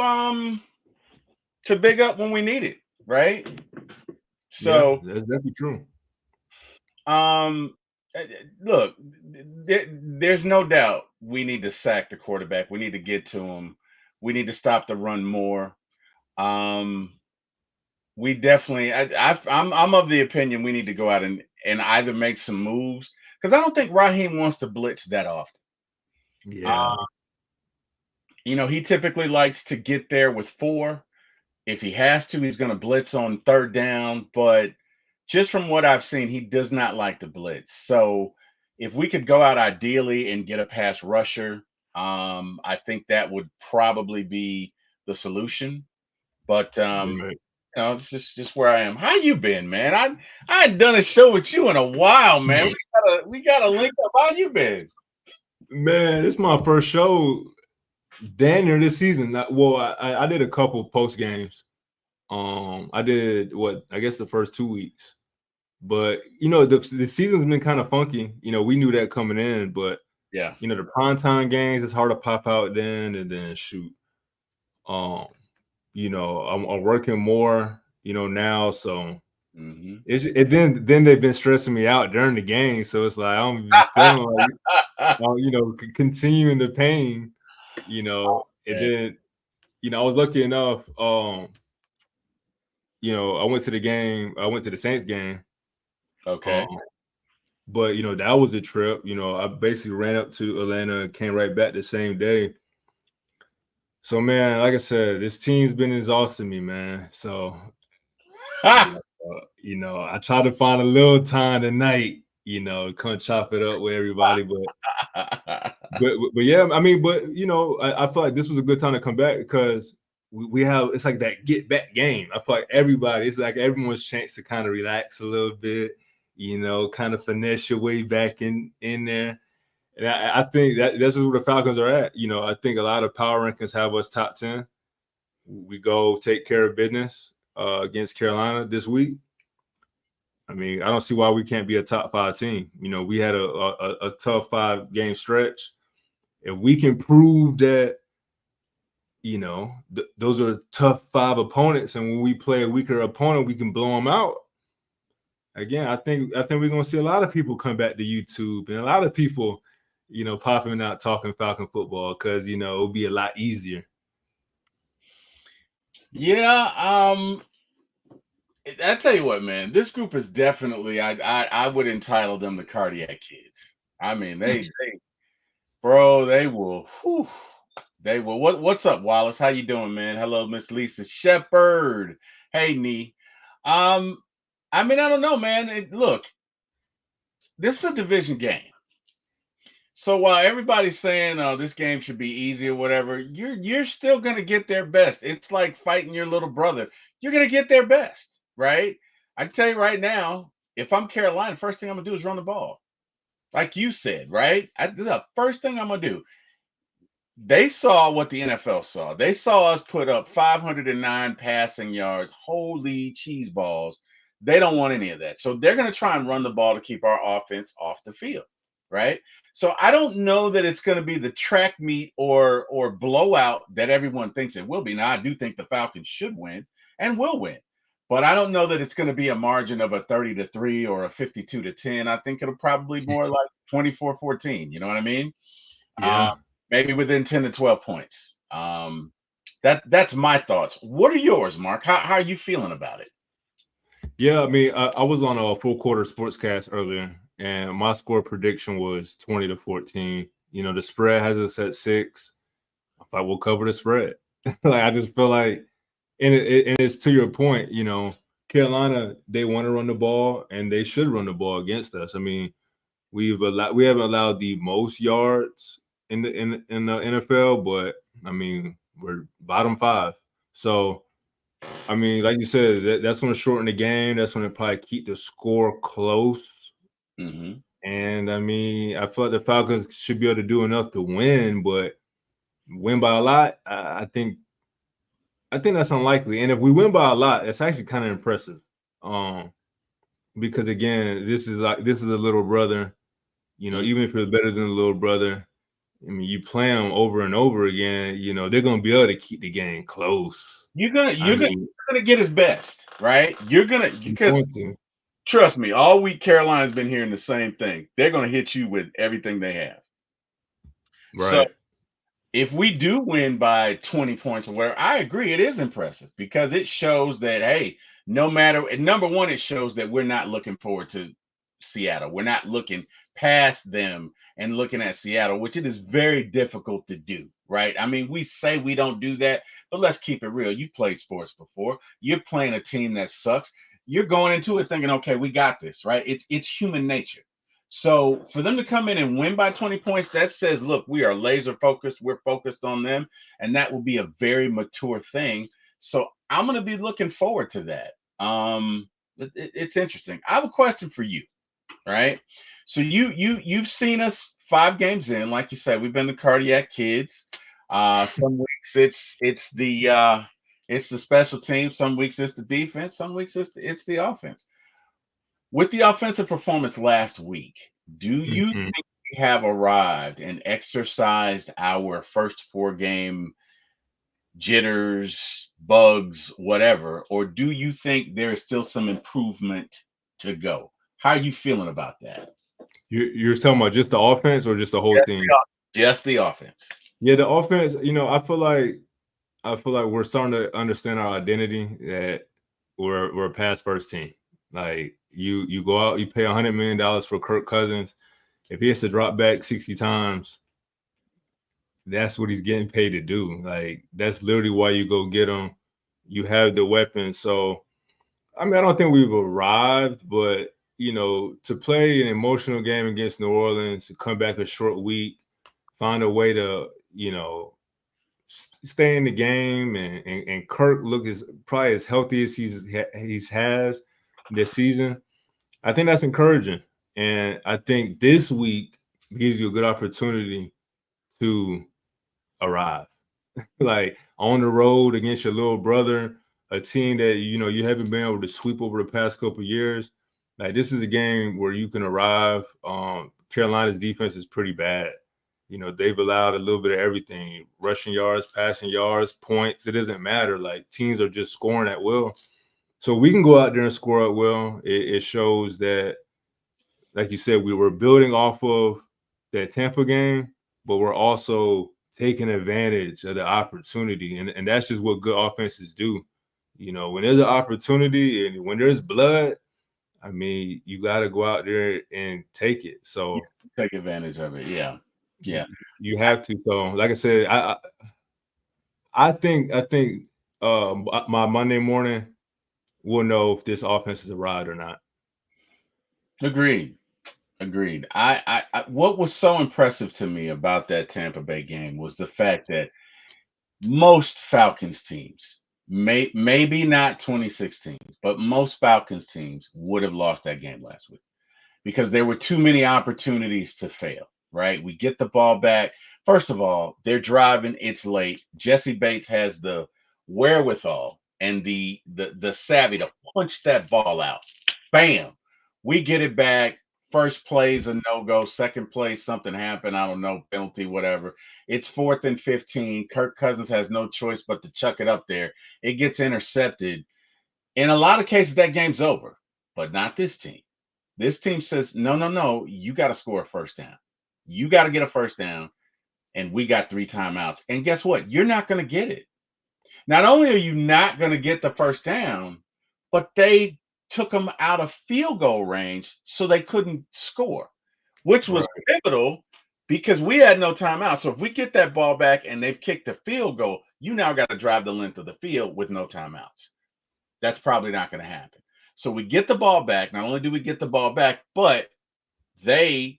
to big up when we need it, right? Yeah, So that's definitely true. um look, there's no doubt we need to sack the quarterback. We need to get to him. We need to stop the run more. Um we definitely I'm of the opinion we need to go out and either make some moves because I don't think Raheem wants to blitz that often. Yeah. Uh, he typically likes to get there with four. If he has to, he's going to blitz on third down. But just from what I've seen, he does not like to blitz. So if we could go out ideally and get a pass rusher, I think that would probably be the solution. But Right. it's just where I am. How you been, man? I ain't done a show with you in a while, man. We gotta link up. How you been? Man, this is my first show Daniel this season. Well, I did a couple post games. I did what I guess the first 2 weeks, but the season's been kind of funky. We knew that coming in, but Yeah. the primetime games it's hard to pop out then and then shoot. Um, I'm working more, now, so Hmm. then they've been stressing me out during the game, so it's like I don't be feeling like continuing the pain, and Okay. then I was lucky enough. I went to the game. I went to the Saints game. Um, Okay. but that was the trip. I basically ran up to Atlanta and came right back the same day. So man, like I said, this team's been exhausting me, man. So I try to find a little time tonight, come chop it up with everybody. But yeah, I mean, I feel like this was a good time to come back because we have it's like that get back game. I feel like it's like everyone's chance to kind of relax a little bit, kind of finesse your way back in there. And I think that's just where the Falcons are at. I think a lot of power rankings have us top 10. We go take care of business against Carolina this week. I mean, I don't see why we can't be a top 5 team. We had a tough 5-game stretch. If we can prove that, those are tough 5 opponents, and when we play a weaker opponent, we can blow them out. Again, I think we're gonna see a lot of people come back to YouTube and a lot of people, popping out talking Falcon football because it'll be a lot easier. Yeah. I tell you what, man. This group is definitely. I would entitle them the cardiac kids. I mean, bro, they will. Whew, they will. What's up, Wallace? How you doing, man? Hello, Miss Lisa Shepherd. Hey, Nee. Um, I mean, I don't know, man. Look, this is a division game. So while everybody's saying this game should be easy or whatever, you're still gonna get their best. It's like fighting your little brother. You're gonna get their best, right? I can tell you right now, if I'm Carolina, first thing I'm gonna do is run the ball, like you said, right? This is the first thing I'm gonna do. They saw what the NFL saw. They saw us put up 509 passing yards. Holy cheese balls! They don't want any of that, so they're gonna try and run the ball to keep our offense off the field, right? So I don't know that it's going to be the track meet or blowout that everyone thinks it will be. Now I do think the Falcons should win and will win, but I don't know that it's going to be a margin of a 30-3 or a 52-10. I think it'll probably more like 24-14. You know what I mean? Um, Yeah. maybe within 10 to 12 points. That's my thoughts. What are yours, Mark? How are you feeling about it? Yeah, I mean, I was on a full quarter sportscast earlier, and my score prediction was 20-14. The spread has us at 6. I thought we'll cover the spread. Like I just feel like, and it's to your point. Carolina, they want to run the ball, and they should run the ball against us. I mean, we haven't allowed the most yards in the NFL, but I mean we're bottom 5. So I mean, like you said, that's going to shorten the game. That's going to probably keep the score close. Hmm. And I mean, I feel like the Falcons should be able to do enough to win, but win by a lot, I think that's unlikely. And if we win by a lot, it's actually kind of impressive. Um, because again, this is a little brother. Even if it was better than a little brother, I mean, you play them over and over again, you know, they're going to be able to keep the game close. You're gonna I you're gonna mean, you're gonna get his best, right? You're gonna you're because going to. trust me, all week Carolina's been hearing the same thing. They're gonna hit you with everything they have. So Right. if we do win by 20 points or whatever, I agree it is impressive because it shows that hey, no matter number one, it shows that we're not looking forward to Seattle. We're not looking past them and looking at Seattle, which it is very difficult to do, right? I mean, we say we don't do that, but let's keep it real. You've played sports before. You're playing a team that sucks. You're going into it thinking, okay, we got this, right? It's human nature. So for them to come in and win by 20 points, that says, look, we are laser focused. We're focused on them, and that will be a very mature thing. So I'm going to be looking forward to that. It's interesting. I have a question for you, right? So you've seen us 5 games in, like you said, we've been the cardiac kids. Some weeks it's the special team. Some weeks it's the defense. Some weeks it's the offense. With the offensive performance last week, do you Mhm. think we have arrived and exercised our first 4 game jitters, bugs, whatever, or do you think there is still some improvement to go? How are you feeling about that? You're talking about just the offense or just the whole team? Just the offense. Yeah, the offense, you know, I feel like we're starting to understand our identity that we're a pass first team. Like you go out, you pay $100 million for Kirk Cousins. If he has to drop back 60 times, that's what he's getting paid to do. Like that's literally why you go get him. You have the weapons. So I mean, I don't think we've arrived, but you know, to play an emotional game against New Orleans, to come back a short week, find a way to, you know, stay in the game, and Kirk look as probably as healthy as he's has this season. I think that's encouraging, and I think this week gives you a good opportunity to arrive, like on the road against your little brother, a team that you know you haven't been able to sweep over the past couple of years. Like this is a game where you can arrive. Carolina's defense is pretty bad. You know, they've allowed a little bit of everything: rushing yards, passing yards, points. It doesn't matter. Like teams are just scoring at will. So we can go out there and score at will. It shows that, like you said, we were building off of that Tampa game, but we're also taking advantage of the opportunity. And that's just what good offenses do. You know, when there's an opportunity and when there's blood, I mean, you got to go out there and take it. You So take advantage of it. Yeah. Yeah. you have to. So, like I said, I think my Monday morning we'll know if this offense is a ride or not. Agreed. Agreed. I what was so impressive to me about that Tampa Bay game was the fact that most Falcons teams, maybe not 2016, but most Falcons teams would have lost that game last week because there were too many opportunities to fail, right? We get the ball back. First of all, they're driving, it's late. Jesse Bates has the wherewithal and the savvy to punch that ball out. Bam. We get it back. First play's a no-go. Second play, something happened. I don't know, penalty, whatever. It's 4th and 15. Kirk Cousins has no choice but to chuck it up there. It gets intercepted. In a lot of cases, that game's over, but not this team. This team says, no, no, no, you got to score a first down. You got to get a first down, and we got 3 timeouts. And guess what? You're not going to get it. Not only are you not going to get the first down, but they took them out of field goal range so they couldn't score, which was Right. pivotal because we had no timeout. So if we get that ball back and they've kicked a field goal, you now got to drive the length of the field with no timeouts. That's probably not going to happen. So we get the ball back. Not only do we get the ball back, but they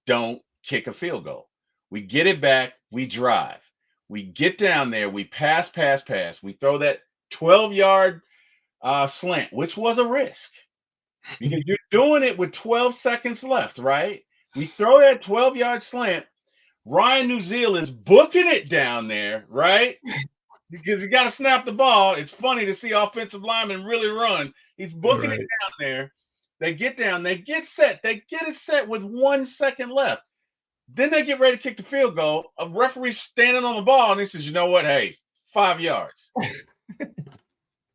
don't kick a field goal. We get it back. We drive. We get down there. We pass, pass, pass. We throw that 12-yard slant, which was a risk because you're doing it with 12 seconds left, right? We throw that 12-yard slant. Ryan Nuzeel is booking it down there, right? Because you got to snap the ball. It's funny to see offensive linemen really run. He's booking it Right. down there. They get down, they get set, they get it set with 1 second left. Then they get ready to kick the field goal. A referee standing on the ball and he says, you know what? Hey, 5 yards.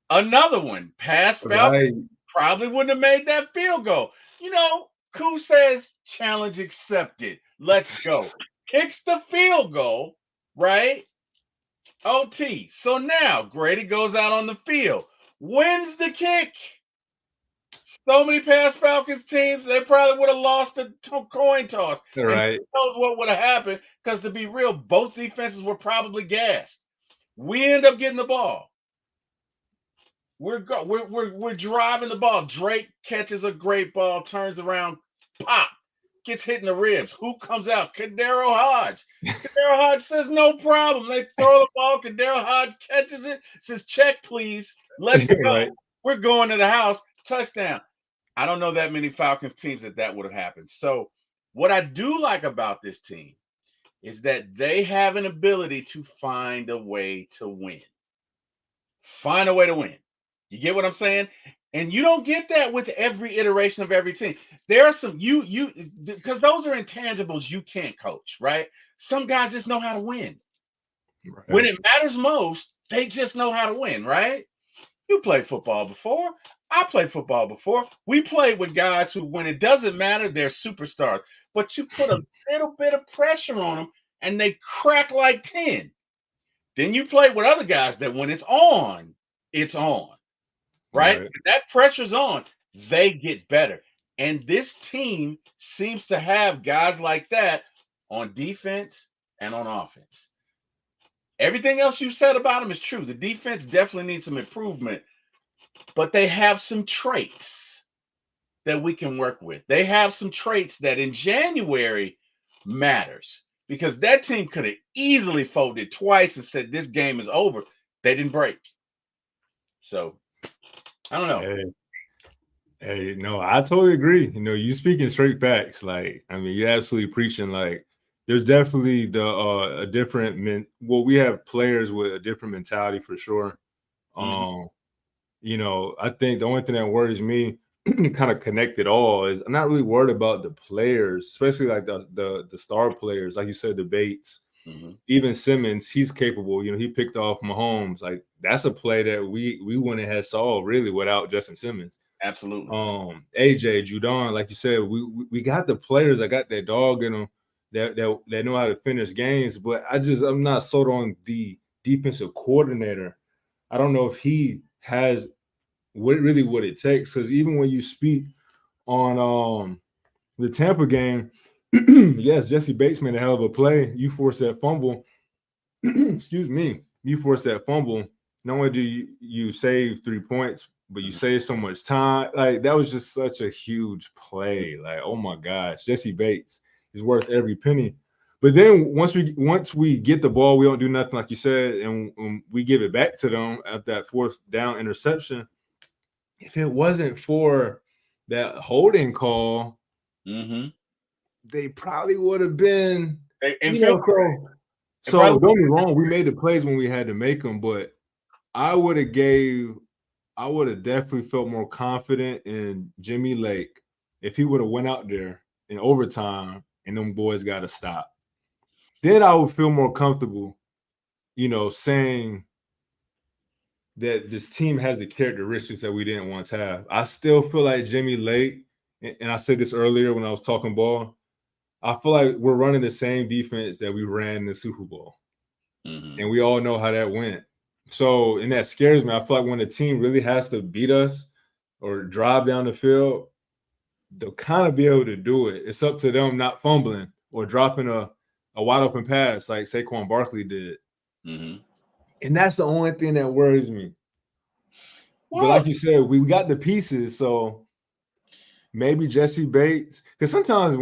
Another one, pass Falcons Right. probably wouldn't have made that field goal. You know, Koo says, challenge accepted. Let's go. Kicks the field goal, right? OT. So now Grady goes out on the field, wins the kick. So many past Falcons teams, they probably would have lost the coin toss. And Right. who knows what would have happened? Because to be real, both defenses were probably gassed. We end up getting the ball. We're driving the ball. Drake catches a great ball, turns around, pop, gets hit in the ribs. Who comes out? Kadero Hodge. Kadero Hodge says no problem. They throw the ball. Kadero Hodge catches it. Says check please. Let's go. Right. We're going to the house. Touchdown. I don't know that many Falcons teams that would have happened. So what I do like about this team is that they have an ability to find a way to win. Find a way to win. You get what I'm saying? And you don't get that with every iteration of every team. There are some you because those are intangibles you can't coach, right? Some guys just know how to win. Right. When it matters most, they just know how to win, right? You played football before. I played football before. We played with guys who, when it doesn't matter, they're superstars. But you put a little bit of pressure on them and they crack like 10. Then you play with other guys that when it's on, right? Right. That pressure's on, they get better. And this team seems to have guys like that on defense and on offense. Everything else you said about them is true. The defense definitely needs some improvement, but they have some traits that we can work with. They have some traits that in January matters because that team could have easily folded twice and said this game is over. They didn't break. So I don't know. Hey, no, I totally agree. You speaking straight facts. Like, I mean, you're absolutely preaching. Like, there's definitely a different we have players with a different mentality for sure. Mhm. I think the only thing that worries me kind of connect it all is I'm not really worried about the players, especially like the star players, like you said, the Bates. Mhm. Even Simmons, he's capable. He picked off Mahomes. Like, that's a play that we wouldn't have saw really without Justin Simmons. Absolutely. AJ, Judon, like you said, we got the players that got that dog in them that know how to finish games, but I'm not sold on the defensive coordinator. I don't know if he has what it takes, because even when you speak on the Tampa game, yes, Jesse Bates made a hell of a play. You forced that fumble. Excuse me. You forced that fumble. Not only do you save 3 points, but you Mhm. save so much time. Like, that was just such a huge play. Like, oh my gosh, Jesse Bates is worth every penny. But then once we get the ball, we don't do nothing, like you said, and we give it back to them at that fourth down interception. If it wasn't for that holding call, Mhm. they probably would have been, And feel so. it probably So don't get me wrong, we made the plays when we had to make them, but I would have definitely felt more confident in Jimmy Lake if he would have went out there in overtime and them boys got to stop. Then I would feel more comfortable, saying that this team has the characteristics that we didn't once have. I still feel like Jimmy Lake, and I said this earlier when I was talking ball, I feel like we're running the same defense that we ran in the Super Bowl. Mhm. And we all know how that went. So, and that scares me. I feel like when the team really has to beat us or drive down the field, they'll kind of be able to do it. It's up to them not fumbling or dropping a wide open pass like Saquon Barkley did. Mhm. And that's the only thing that worries me. But Well, like you said, we got the pieces. So maybe Jesse Bates. Because sometimes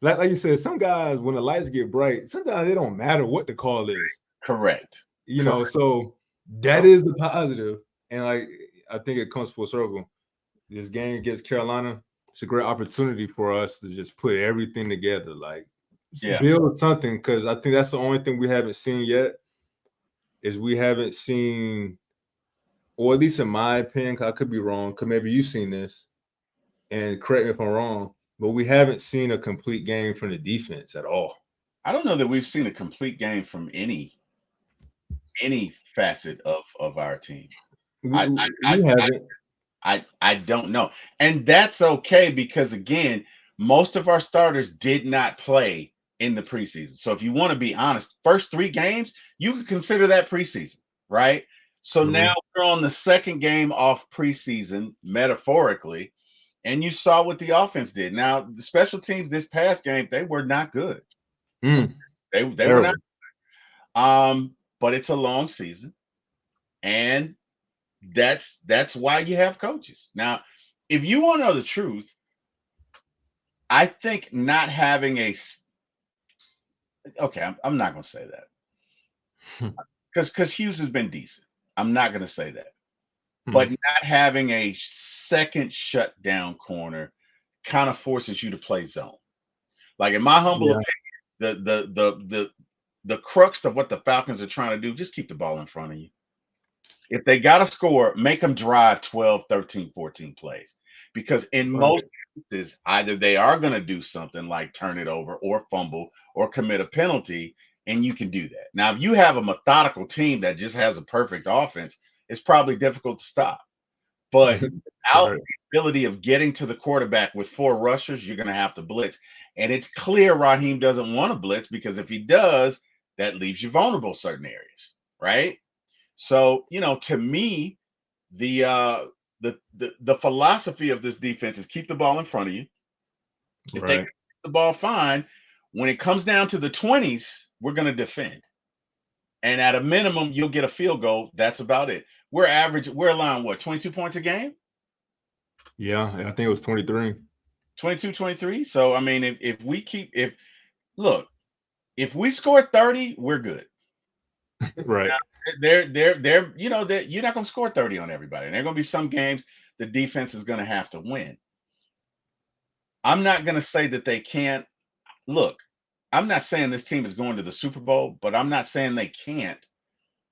like you said, some guys, when the lights get bright, sometimes it don't matter what the call is. correct. Correct. So that is the positive. And like, I think it comes full circle. This game against Carolina, it's a great opportunity for us to just put everything together, like Yeah. build something. Because I think that's the only thing we haven't seen yet is we haven't seen, or at least in my opinion, 'cause I could be wrong, because maybe you've seen this, and correct me if I'm wrong. but we haven't seen a complete game from the defense at all. I don't know that we've seen a complete game from any facet of our team. We, I we I we haven't. I don't know. And that's okay because again, most of our starters did not play in the preseason. So if you want to be honest, first 3 games, you could consider that preseason, right? So now True. we're on the second game off preseason, metaphorically, and you saw what the offense did. Now, the special teams this past game, they were not good. They were not. Terrible. But it's a long season, and that's why you have coaches. Now, if you want to know the truth, I think not having okay, I'm not going to say that because Hughes has been decent. I'm not going to say that, but not having a second shutdown corner kind of forces you to play zone. Like in my humble Yeah. opinion, the crux of what the Falcons are trying to do, just keep the ball in front of you. If they got to score, make them drive 12, 13, 14 plays. Because in most Right. cases, either they are going to do something like turn it over or fumble or commit a penalty, and you can do that. Now, if you have a methodical team that just has a perfect offense, it's probably difficult to stop. But without Right. the ability of getting to the quarterback with 4 rushers, you're going to have to blitz. And it's clear Raheem doesn't want to blitz because if he does, that leaves you vulnerable certain areas, right? So, to me, the philosophy of this defense is keep the ball in front of you. If they keep Right. the ball fine, when it comes down to the 20s, we're going to defend. And at a minimum, you'll get a field goal. That's about it. We're allowing what, 22 points a game? Yeah. I think it was 23. 22, 23. So I mean, if we keep if look, if we score 30, we're good. Right. They're you're not gonna score 30 on everybody. And there are gonna be some games the defense is gonna have to win. I'm not gonna say that they can't. Look, I'm not saying this team is going to the Super Bowl, but I'm not saying they can't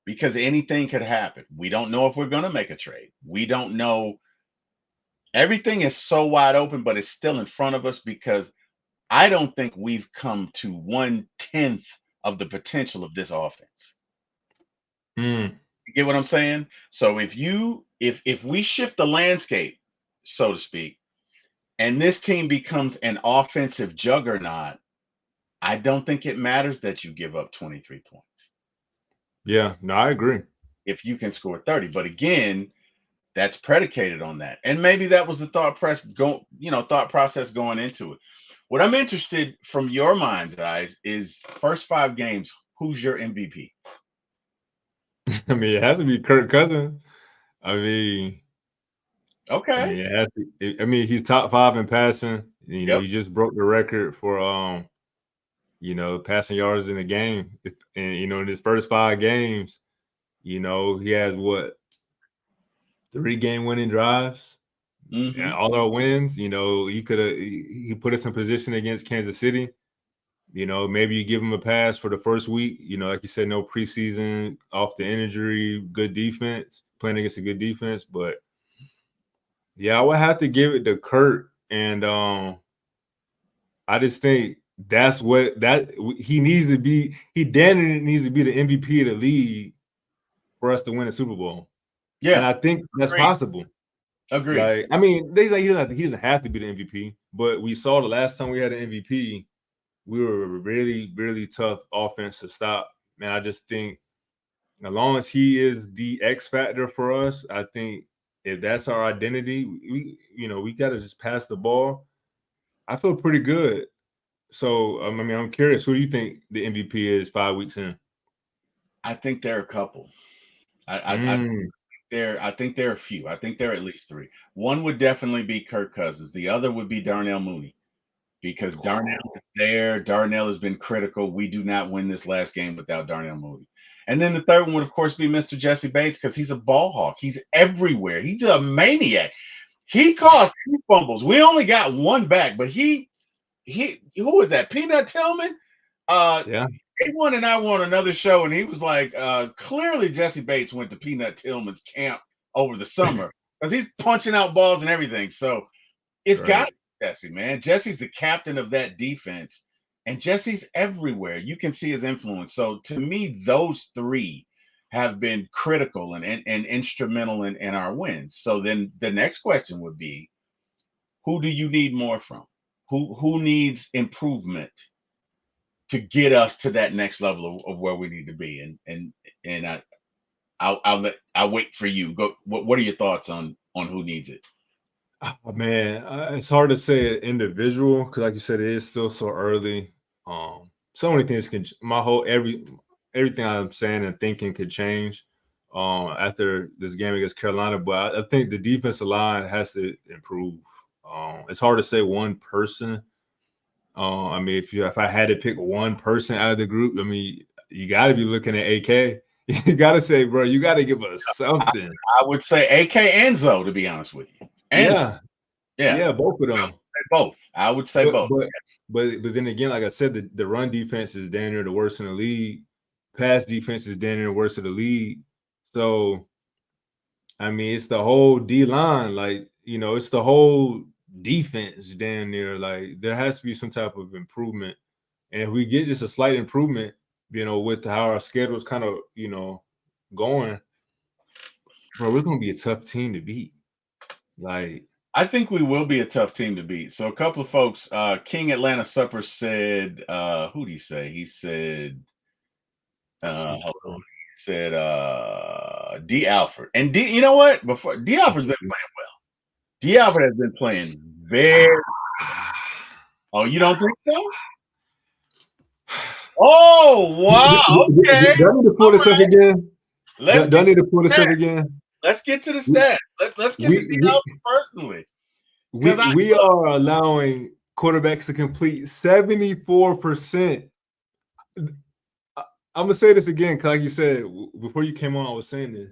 because anything could happen. We don't know if we're gonna make a trade. We don't know. Everything is so wide open, but it's still in front of us because I don't think we've come to 1/10 of the potential of this offense. Mm. You get what I'm saying? So if we shift the landscape, so to speak, and this team becomes an offensive juggernaut, I don't think it matters that you give up 23 points Yeah. No, I agree. if you can score 30. But again, that's predicated on that. And maybe that was the thought process going into it. What I'm interested from your mind's eyes is first 5 games, who's your MVP? I mean, it has to be Kirk Cousins. I mean, Okay. it has to, I mean, he's top 5 in passing. Yep. He just broke the record for passing yards in a game. And in his first 5 games, he has what, 3 game winning drives. And Hmm. all our wins, he put us in position against Kansas City. Maybe you give him a pass for the first week. Like you said, no preseason, off the injury, good defense, playing against a good defense. But yeah, I would have to give it to Kurt. And I just think that's that he needs to be. He damn needs to be the MVP of the league for us to win a Super Bowl. And Yeah. I think that's Agreed. possible. Agreed. Like, I mean, they say he doesn't have to be the MVP, but we saw the last time we had an MVP, we were a really, really tough offense to stop. And I just think as long as he is the X factor for us, I think if that's our identity, we got to just pass the ball. I feel pretty good. So, I mean, I'm curious, who do you think the MVP is 5 weeks in? I think there are a couple. I Mm. I think there are a few. I think there are at least 3. One would definitely be Kirk Cousins. The other would be Darnell Mooney because Darnell is there. Darnell has been critical. We do not win this last game without Darnell Mooney. And then the third one would, of course, be Mr. Jesse Bates because he's a ball hawk. He's everywhere. He's a maniac. He caused 2 fumbles. We only got one back, but who is that? Peanut Tillman? Yeah. He won and I won another show, and he was like, clearly Jesse Bates went to Peanut Tillman's camp over the summer because he's punching out balls and everything. So it's got Right. Jesse, man. Jesse's the captain of that defense, and Jesse's everywhere. You can see his influence. So to me, those three have been critical and instrumental in our wins. So then the next question would be, who do you need more from? Who needs improvement to get us to that next level of where we need to be? And I'll wait for you. Go. What are your thoughts on who needs it? Oh, man, it's hard to say an individual because, like you said, it is still so early. So many things can. My whole everything I'm saying and thinking could change after this game against Carolina. But I think the defensive line has to improve. It's hard to say one person. I mean, if I had to pick one person out of the group, I mean, you got to be looking at AK. You got to say, bro, you got to give us something. I would say AK and Zoe, to be honest with you. And yeah, both of them. Both. I would say both. But then again, like I said, the run defense is damn near the worst in the league. Pass defense is damn near the worst of the league. So, I mean, it's the whole D line, like, you know, it's the whole defense damn near. Like, there has to be some type of improvement. And if we get just a slight improvement, you know, with how our schedule's kind of, you know, going, bro, we're gonna be a tough team to beat. Like, I think we will be a tough team to beat. So a couple of folks, King Atlanta Supper said, who did he say? He said, hold on. He said D Alfred. And D, you know what? Before D Alfred's been playing well. D Alfred has been playing very Oh, you don't think so? Oh, wow. Okay. Do I need to pull this up again? Do I need to pull this up again? Let's get to the stats. Let's get to D Alfred personally. We are allowing quarterbacks to complete 74%. I'm gonna say this again, because like you said, before you came on, I was saying this.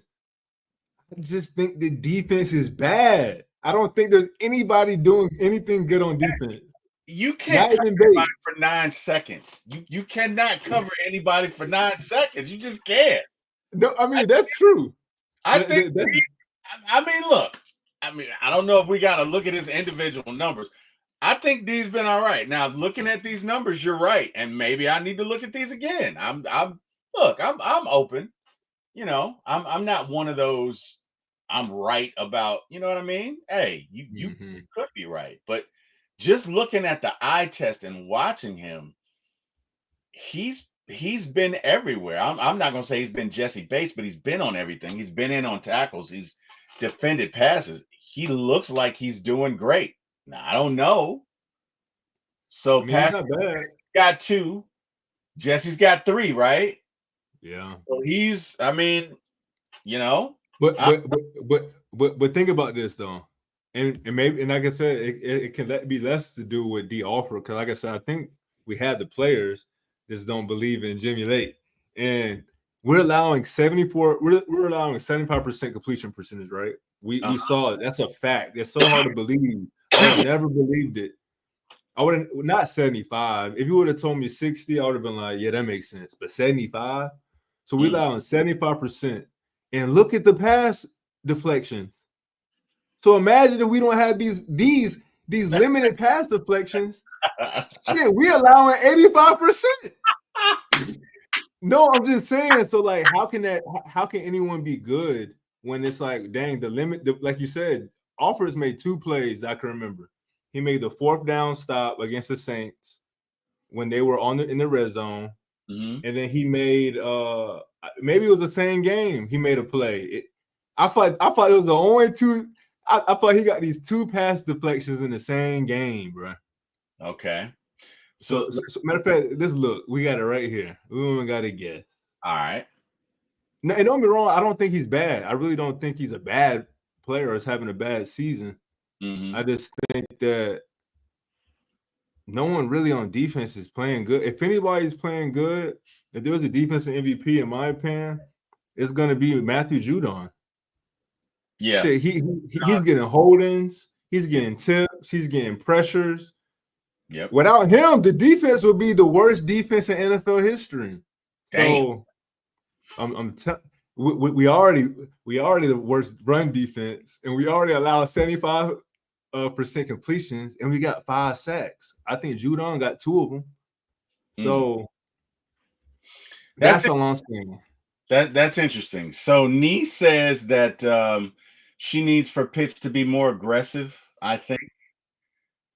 I just think the defense is bad. I don't think there's anybody doing anything good on defense. You can't cover anybody for 9 seconds. You cannot cover anybody for 9 seconds. You just can't. No, I mean, that's true. I think look, I don't know if we got to look at his individual numbers. I think D's been all right. Now, looking at these numbers, you're right, and maybe I need to look at these again. I'm open. You know, I'm not one of those. I'm right about. You know what I mean? Hey, you could be right, but just looking at the eye test and watching him, he's been everywhere. I'm not gonna say he's been Jesse Bates, but he's been on everything. He's been in on tackles. He's defended passes. He looks like he's doing great. Now, I don't know. So not bad. Got 2. Jesse's got 3, right? Yeah. So he's, you know. But think about this though, and maybe, and like I said, it can be less to do with D offer, because like I said, I think we had the players just don't believe in Jimmy Lake, and we're allowing 75% completion percentage, right? We saw it. That's a fact. It's so hard to believe. I would have never believed it. I would have not 75. If you would have told me 60, I would have been like, yeah, that makes sense. But 75, so we allowing 75%. And look at the pass deflections. So imagine if we don't have these limited pass deflections. Shit, we allowing 85%. No, I'm just saying. So like, how can anyone be good when it's like, dang, like you said, Offers made 2 plays I can remember. He made the 4th down stop against the Saints when they were in the red zone, and then he made maybe it was the same game. He made a play. I thought it was the only 2. I thought he got these 2 pass deflections in the same game, bro. Okay. So matter of fact, we got it right here. We only got to guess. All right. Now, and don't get me wrong, I don't think he's bad. I really don't think he's a bad player or is having a bad season. I just think that no one really on defense is playing good. If anybody's playing good, if there was a defensive MVP, in my opinion, it's going to be Matthew Judon. Yeah. Shit, he's getting holdings. He's getting tips. He's getting pressures. Yep. Without him, the defense would be the worst defense in NFL history. Dang. So we already the worst run defense, and we already allow 75% percent completions, and we got 5 sacks. I think Judon got 2 of them. So that's all I'm saying. That's interesting. So Nee says that she needs for Pitts to be more aggressive. I think.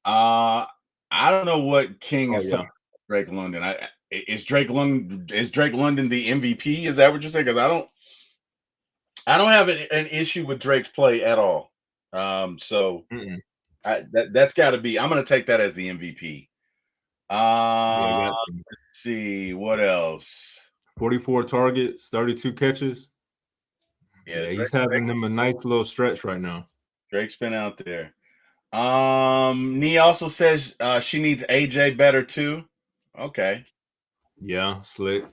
I don't know what King Oh is talking yeah. about Drake London. Is Drake London the MVP? Is that what you're saying? Because I don't have an issue with Drake's play at all. So Mm-mm. that's got to be. I'm going to take that as the MVP. Yeah, Uh, got let's see what else. 44 targets, 32 catches. Yeah, Yeah, he's having them a nice little stretch right now. Drake's been out there. Nee also says she needs AJ better too. Okay. Yeah, slick.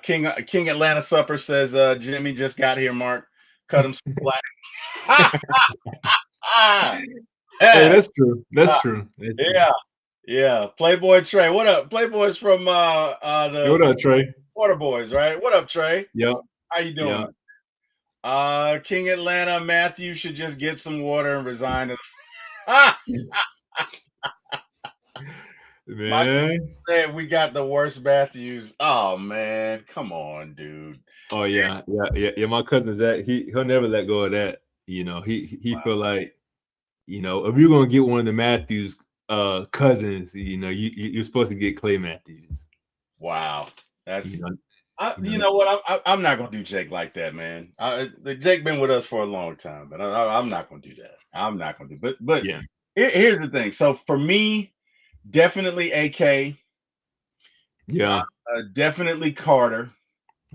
King Atlanta Supper says Jimmy just got here. Mark, cut him some slack. Hey, Yeah, that's true. That's true. That's true. yeah. Playboy Trey, what up? Playboy's from Hey, what the up, Trey? Water Boys, right? What up, Trey? Yep. How you Yeah. doing? King Atlanta Matthew should just get some water and resign to the. My Man. said we got the worst Matthews. Oh man, come on, dude. Oh yeah. My cousin Zach, he'll never let go of that. You know, he feel like, if you're gonna get one of the Matthews cousins, you're supposed to get Clay Matthews. Wow, that's You know, you know what? I'm not gonna do Jake like that, man. Jake been with us for a long time, but I'm not gonna do that. I'm not gonna do. But yeah. here's the thing. So for me, definitely AK, Yeah. definitely Carter.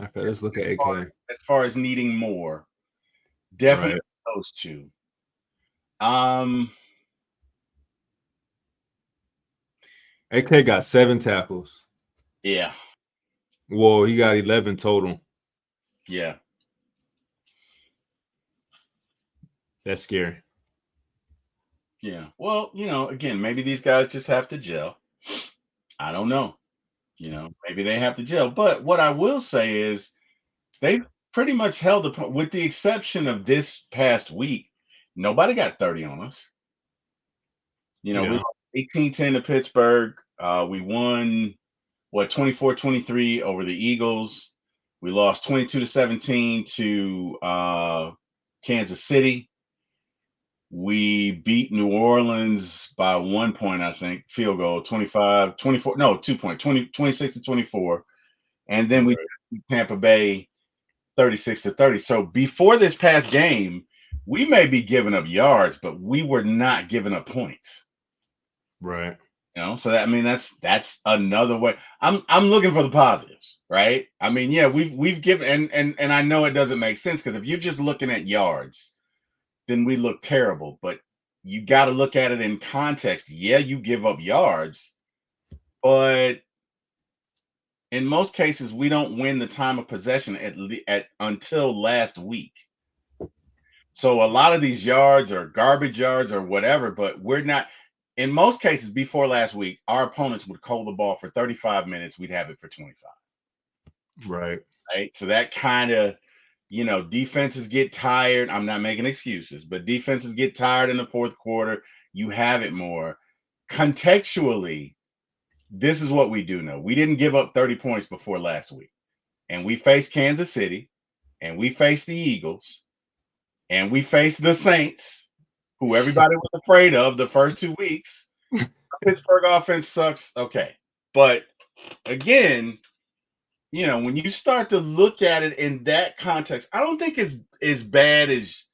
Okay, let's look at AK. As far as needing more, definitely Right. those two. Um, AK got 7 tackles. yeah, Well, he got 11 total. yeah. That's scary. Yeah. Well, again, maybe these guys just have to gel. I don't know. Maybe they have to gel. But what I will say is they've pretty much held up, with the exception of this past week. Nobody got 30 on us. We Yeah. lost 18-10 to Pittsburgh. We won 24-23 over the Eagles. We lost 22-17 to Kansas City. We beat New Orleans by 1 point, I think, field goal, 25, 24, no, 2 point, 26-24. And then we beat Tampa Bay 36-30. So before this past game, we may be giving up yards, but we were not giving up points. Right. So that's another way. I'm looking for the positives, right? I mean, yeah, we've given, and I know it doesn't make sense, because if you're just looking at yards, then we look terrible. But you got to look at it in context. Yeah, you give up yards, but in most cases, we don't win the time of possession until last week. So a lot of these yards are garbage yards or whatever, but we're not. In most cases, before last week, our opponents would hold the ball for 35 minutes. We'd have it for 25. Right. Right. So that kind of, defenses get tired. I'm not making excuses, but defenses get tired in the fourth quarter. You have it more. Contextually, this is what we do know. We didn't give up 30 points before last week. And we faced Kansas City, and we faced the Eagles, and we faced the Saints, who everybody was afraid of the first 2 weeks. Pittsburgh offense sucks. Okay. But again, when you start to look at it in that context, I don't think it's as bad as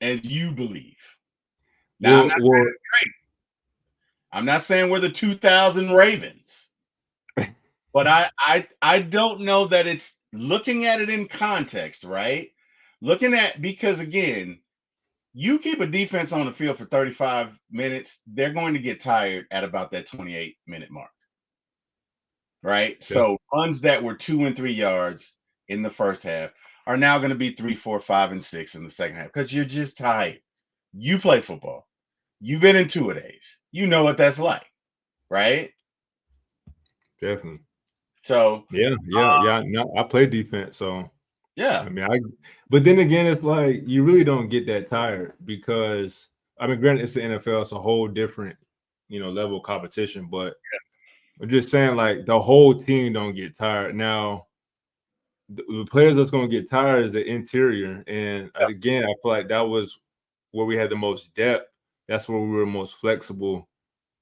you believe. Now, I'm not saying we're the 2000 Ravens, but I don't know that it's looking at it in context, right? Because again, you keep a defense on the field for 35 minutes, they're going to get tired at about that 28-minute mark. Right? Yeah. So runs that were 2 and 3 yards in the first half are now going to be 3, 4, 5, and 6 in the second half, because you're just tired. You play football. You've been in two-a-days. You know what that's like, right? Definitely. So yeah. No, I play defense, so Yeah. But then again, it's like you really don't get that tired because granted, it's the NFL, it's a whole different, level of competition. But I'm just saying, like the whole team don't get tired. Now, the players that's going to get tired is the interior, and again, I feel like that was where we had the most depth. That's where we were most flexible.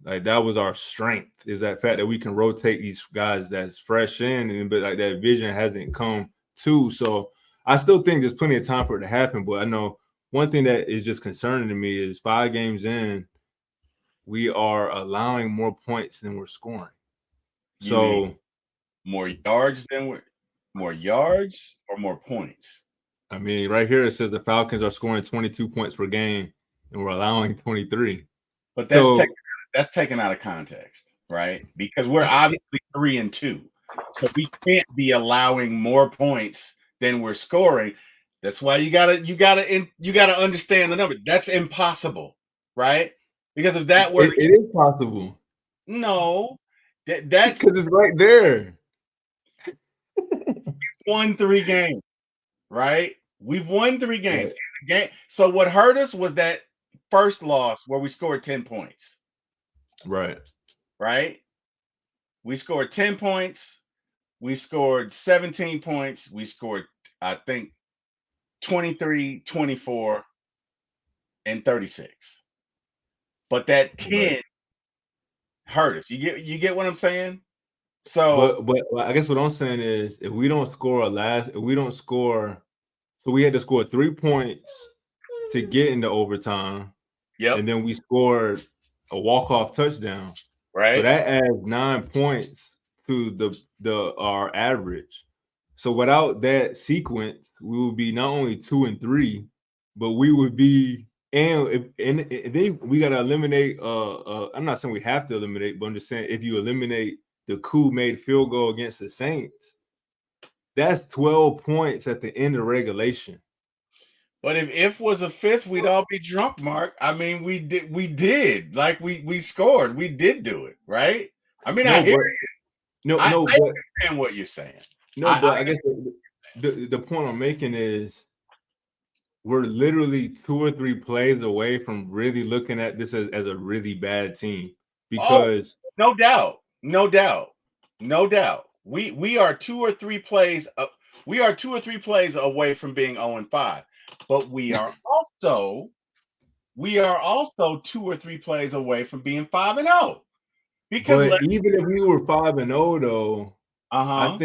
Like that was our strength, is that fact that we can rotate these guys that's fresh in, but like that vision hasn't come to. So I still think there's plenty of time for it to happen. But I know one thing that is just concerning to me is 5 games in, we are allowing more points than we're scoring. You mean So more yards or more points? right here it says the Falcons are scoring 22 points per game and we're allowing 23. But So that's taken out of context, right? Because we're obviously 3-2. So we can't be allowing more points than we're scoring. That's why you gotta understand the number. That's impossible, right? Because if that were it is possible no, that's because it's right there. won 3 games, right? We've won 3 games. Right. So what hurt us was that first loss where we scored 10 points. Right. Right? We scored 10 points. We scored 17 points. We scored, I think, 23, 24, and 36. But that 10 hurt us. You get what I'm saying? So But I guess what I'm saying is if we don't score so we had to score 3 points to get into overtime, yep, and then we scored a walk-off touchdown. So right. that adds 9 points to our average. So without that sequence, we would be not only 2-3, but we would be and then we gotta eliminate. I'm not saying we have to eliminate, but I'm just saying if you eliminate the coup made field goal against the Saints, that's 12 points at the end of regulation. But if was a fifth, we'd all be drunk, Mark. I mean, we did. Like we scored. We did do it, right? I mean, I hear you. I But understand what you're saying. but I guess the point I'm making is we're literally 2 or 3 plays away from really looking at this as a really bad team because no doubt. We are 2 or 3 plays away from being 0-5. But we are also 2 or 3 plays away from being 5-0. Because but even if we were 5-0 though, uh-huh.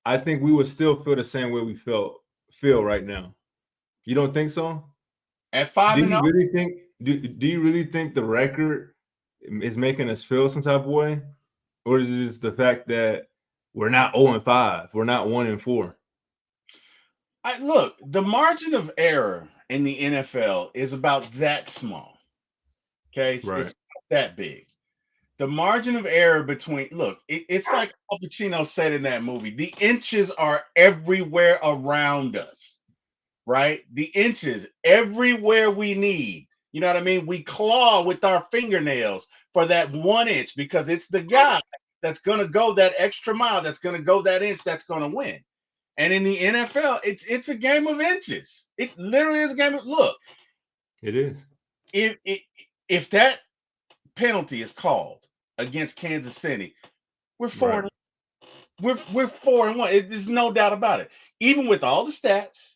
I think we would still feel the same way we feel right now. You don't think so? At 5-0? Do you really think the record is making us feel some type of way? Or is it just the fact that we're not 0-5, we're not 1-4? Look, the margin of error in the NFL is about that small. Okay, Right. it's that big. The margin of error it's like Al Pacino said in that movie, the inches are everywhere around us, right? The inches everywhere we need. You know what I mean? We claw with our fingernails for that 1 inch because it's the guy that's going to go that extra mile, that's going to go that inch, that's going to win. And in the NFL, it's a game of inches. It literally is a game of look. It is. If that penalty is called against Kansas City, we're 4 Right. we're 4-1. There's no doubt about it. Even with all the stats,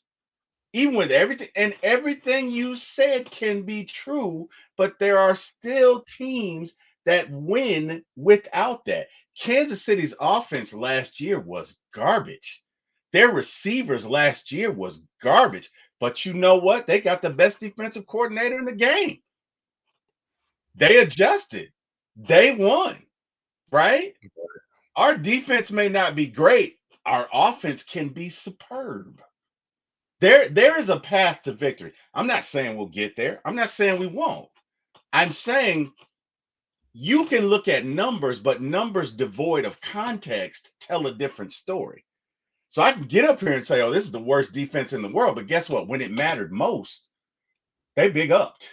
even with everything you said can be true, but there are still teams that win without that. Kansas City's offense last year was garbage. Their receivers last year was garbage. But you know what? They got the best defensive coordinator in the game. They adjusted. They won, right? Our defense may not be great. Our offense can be superb. There is a path to victory. I'm not saying we'll get there. I'm not saying we won't. I'm saying you can look at numbers, but numbers devoid of context tell a different story. So I can get up here and say, oh, this is the worst defense in the world. But guess what? When it mattered most, they big upped.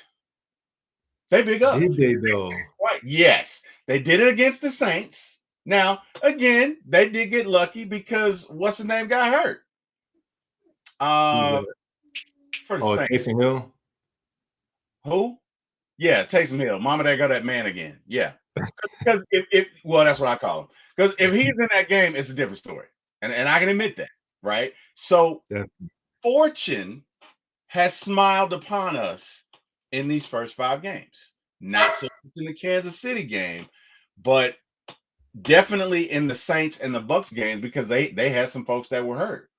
They big up. Did they though? Right. Yes, they did it against the Saints. Now, again, they did get lucky because what's the name got hurt. Who's Uh, that? for the Oh, Saints. Taysom Hill. Who? Yeah, Taysom Hill. Mama, they got that man again. Yeah, because if well, that's what I call him. Because if he's in that game, it's a different story, and I can admit that, right? So Yeah. fortune has smiled upon us in these first 5 games. Not so much in the Kansas City game, but definitely in the Saints and the Bucks games because they had some folks that were hurt.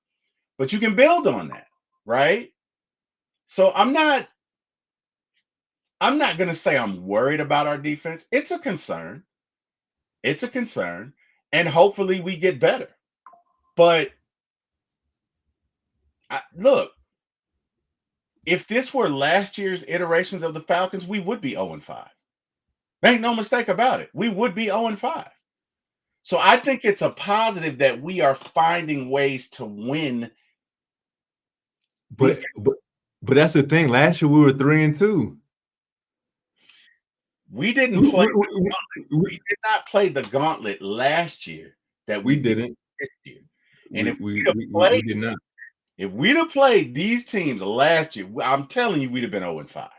But you can build on that, right? So I'm not going to say I'm worried about our defense. It's a concern. It's a concern, and hopefully we get better. But look, if this were last year's iterations of the Falcons, we would be 0-5. Ain't no mistake about it. We would be 0-5. So I think it's a positive that we are finding ways to win these But but but that's the thing. Last year we were 3-2. We didn't We, play we, the we, gauntlet. we, We did not play the gauntlet last year that we we did didn't. this year. And We, we we we we did not. if we'd have played these teams last year, I'm telling you, we'd have been 0-5.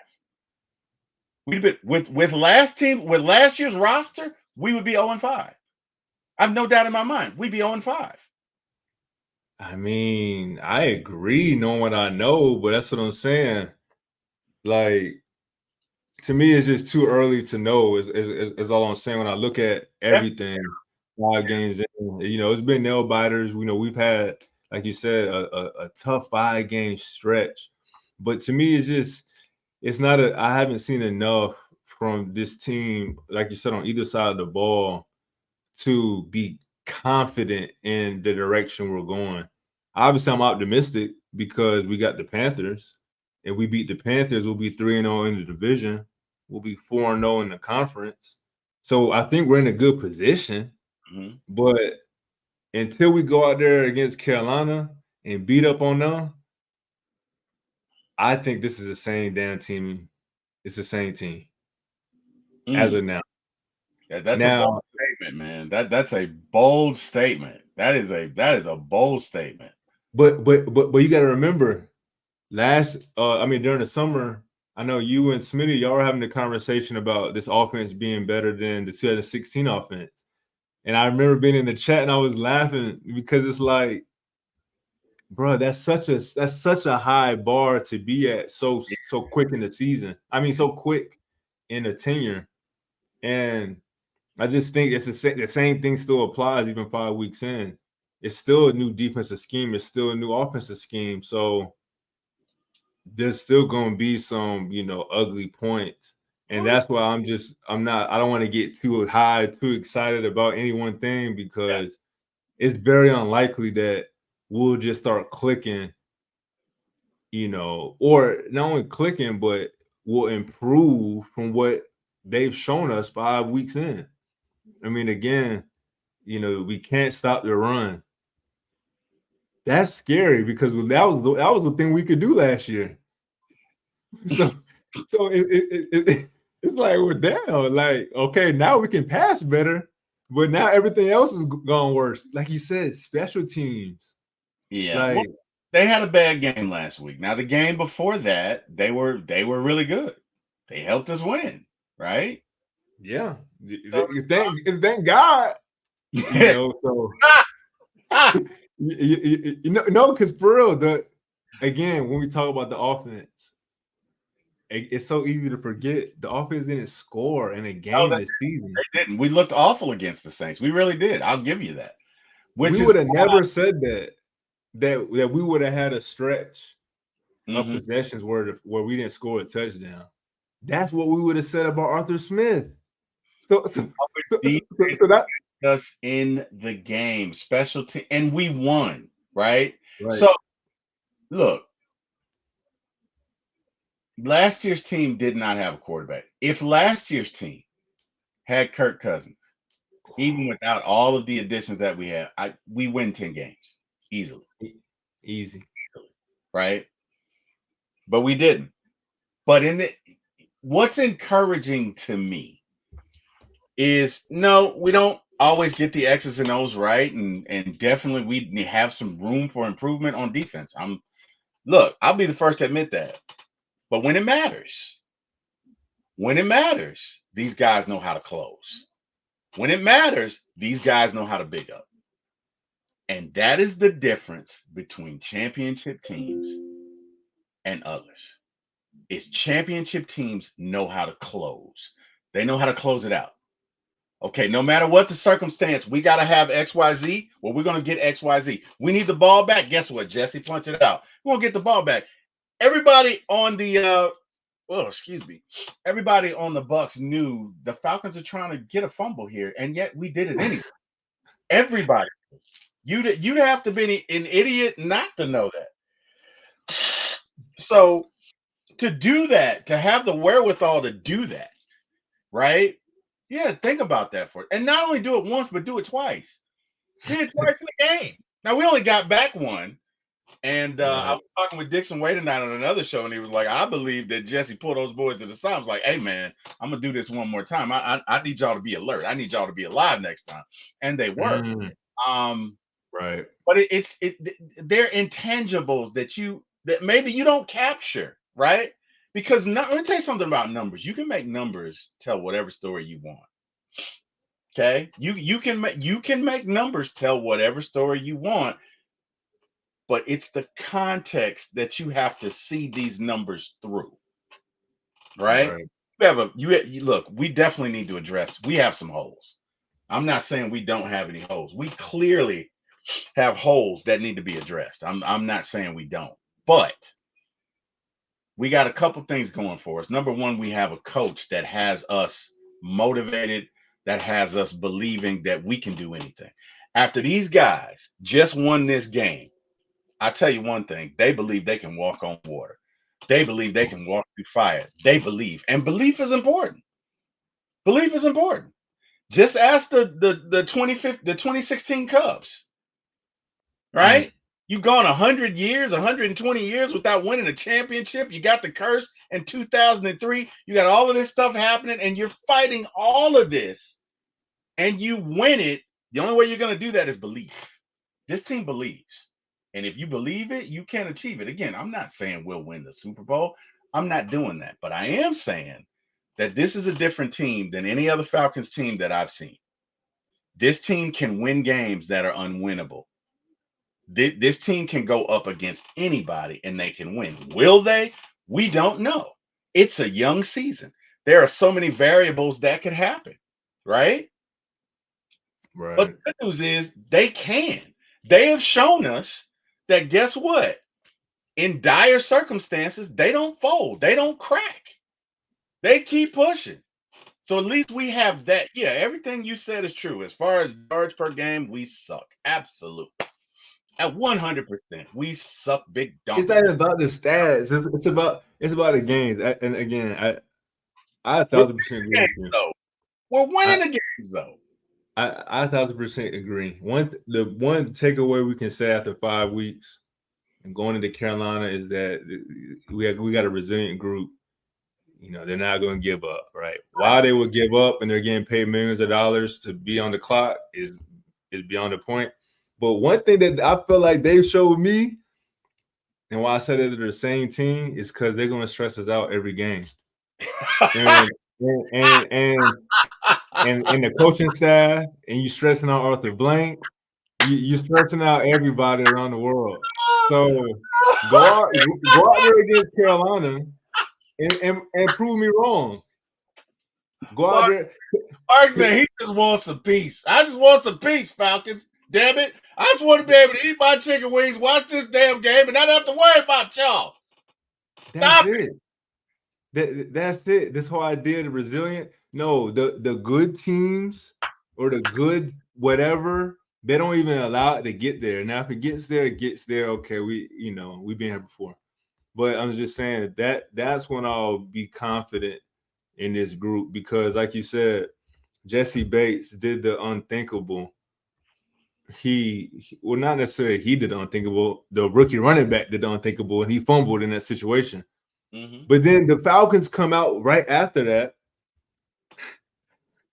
We'd have been with last year's roster, we would be 0-5. I have no doubt in my mind. We'd be 0-5. I mean, I agree knowing what I know, but that's what I'm saying. Like, to me, it's just too early to know. Is all I'm saying when I look at Yeah. everything. 5 games in, it's been nail biters. We've had, like you said, a tough 5 game stretch. But to me, it's not I haven't seen enough from this team, like you said, on either side of the ball to be confident in the direction we're going. Obviously, I'm optimistic because we got the Panthers. If we beat the Panthers, we'll be 3-0 in the division. We'll be 4-0 in the conference. So I think we're in a good position. Mm-hmm. But until we go out there against Carolina and beat up on them, I think this is the same damn team. It's the same team as of now. Yeah, that's a bold Now, statement, man. That's a bold statement. That is a bold statement. but you got to remember, during the summer, I know you and Smitty, y'all were having a conversation about this offense being better than the 2016 offense. And I remember being in the chat and I was laughing because it's like, bro, that's such a high bar to be at so quick in the season. I mean, so quick in the tenure. And I just think it's the same thing still applies even 5 weeks in. It's still a new defensive scheme. It's still a new offensive scheme. So there's still going to be some, ugly points. And that's why I don't want to get too high, too excited about any one thing because it's very unlikely that we'll just start clicking, or not only clicking, but will improve from what they've shown us 5 weeks in. I mean, again, we can't stop the run. That's scary because that was the thing we could do last year. So it's like we're down. Like, okay, now we can pass better, but now everything else is gone worse. Like you said, special teams. Yeah. Like, Well, they had a bad game last week. Now the game before that, they were really good. They helped us win, right? yeah. So, Thank God. So no, because for real, again, when we talk about the offense, it's so easy to forget the offense didn't score in a game this season. They didn't. We looked awful against the Saints. We really did. I'll give you that. We would have never said that we would have had a stretch of possessions where we didn't score a touchdown. That's what we would have said about Arthur Smith. So that us in the game, specialty, and we won, right? Right. So look, last year's team did not have a quarterback. If last year's team had Kirk Cousins, even without all of the additions that we have, we win 10 games easily. Easy. Right? But we didn't. But what's encouraging to me is no, we don't always get the X's and O's right, and definitely we have some room for improvement on defense. Look, I'll be the first to admit that. But when it matters, these guys know how to close. When it matters, these guys know how to big up. And that is the difference between championship teams and others. Is championship teams know how to close. They know how to close it out. Okay, no matter what the circumstance, we got to have XYZ. Well, we're going to get XYZ. We need the ball back. Guess what? Jesse pointed out. We're going to get the ball back. Everybody on the excuse me. Everybody on the Bucks knew the Falcons are trying to get a fumble here, and yet we did it anyway. Everybody. You'd have to be an idiot not to know that. So to do that, to have the wherewithal to do that, right? Yeah, think about that for it. And not only do it once, but do it twice. Did it twice in the game. Now we only got back one. And I was talking with Dixon Way tonight on another show, and he was like, I believe that Jesse pulled those boys to the side. I was like, hey, man, I'm going to do this one more time. I need y'all to be alert. I need y'all to be alive next time. And they were. Right. But they're intangibles that maybe you don't capture, right? Because let me tell you something about numbers. You can make numbers tell whatever story you want. Okay? You can make numbers tell whatever story you want. But it's the context that you have to see these numbers through, right? Look. We definitely need to address. We have some holes. I'm not saying we don't have any holes. We clearly have holes that need to be addressed. I'm not saying we don't, but we got a couple things going for us. Number one, we have a coach that has us motivated, that has us believing that we can do anything. After these guys just won this game, I tell you one thing, they believe they can walk on water. They believe they can walk through fire. They believe. And belief is important. Belief is important. Just ask the 2016 Cubs. Right? You've gone 100 years, 120 years without winning a championship. You got the curse in 2003. You got all of this stuff happening, and you're fighting all of this, and you win it. The only way you're going to do that is belief. This team believes. And if you believe it, you can achieve it. Again, I'm not saying we'll win the Super Bowl. I'm not doing that. But I am saying that this is a different team than any other Falcons team that I've seen. This team can win games that are unwinnable. This team can go up against anybody and they can win. Will they? We don't know. It's a young season. There are so many variables that could happen, right? Right. But the good news is they can. They have shown us that, guess what? In dire circumstances, they don't fold. They don't crack. They keep pushing. So at least we have that. Yeah, everything you said is true. As far as yards per game, we suck. Absolutely. At 100%, we suck big donkey. It's not even about the stats. It's about the games. And again, I 1,000% agree with you. We're winning the games, though. I 1,000% agree. The one takeaway we can say after 5 weeks and going into Carolina is that we got a resilient group. You know, they're not going to give up, right? Why they would give up and they're getting paid millions of dollars to be on the clock is beyond the point. But one thing that I feel like they've showed me, and why I said that they're the same team, is because they're going to stress us out every game. and the coaching staff, and you stressing out Arthur Blank, you stressing out everybody around the world. So go out there against Carolina and prove me wrong. Go out there. Mark said he just wants some peace. I just want some peace, Falcons. Damn it. I just want to be able to eat my chicken wings, watch this damn game, and not have to worry about y'all. Stop it. That's it. This whole idea of resilient. No, the good teams or the good whatever, they don't even allow it to get there. Now, if it gets there, it gets there. Okay, we've been here before. But I'm just saying that's when I'll be confident in this group because, like you said, Jesse Bates did the unthinkable. Well, not necessarily he did the unthinkable. The rookie running back did the unthinkable, and he fumbled in that situation. Mm-hmm. But then the Falcons come out right after that.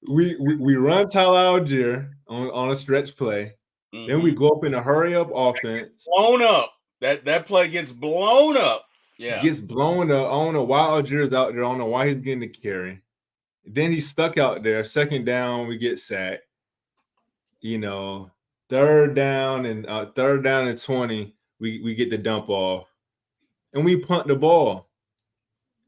We run Tyler Algier on a stretch play. Mm-hmm. Then we go up in a hurry up offense. Blown up. That play gets blown up. Yeah. gets blown up. I don't know why Algiers out there. I don't know why he's getting the carry. Then he's stuck out there. Second down, we get sacked. You know, third down and 20, we get the dump off, and we punt the ball.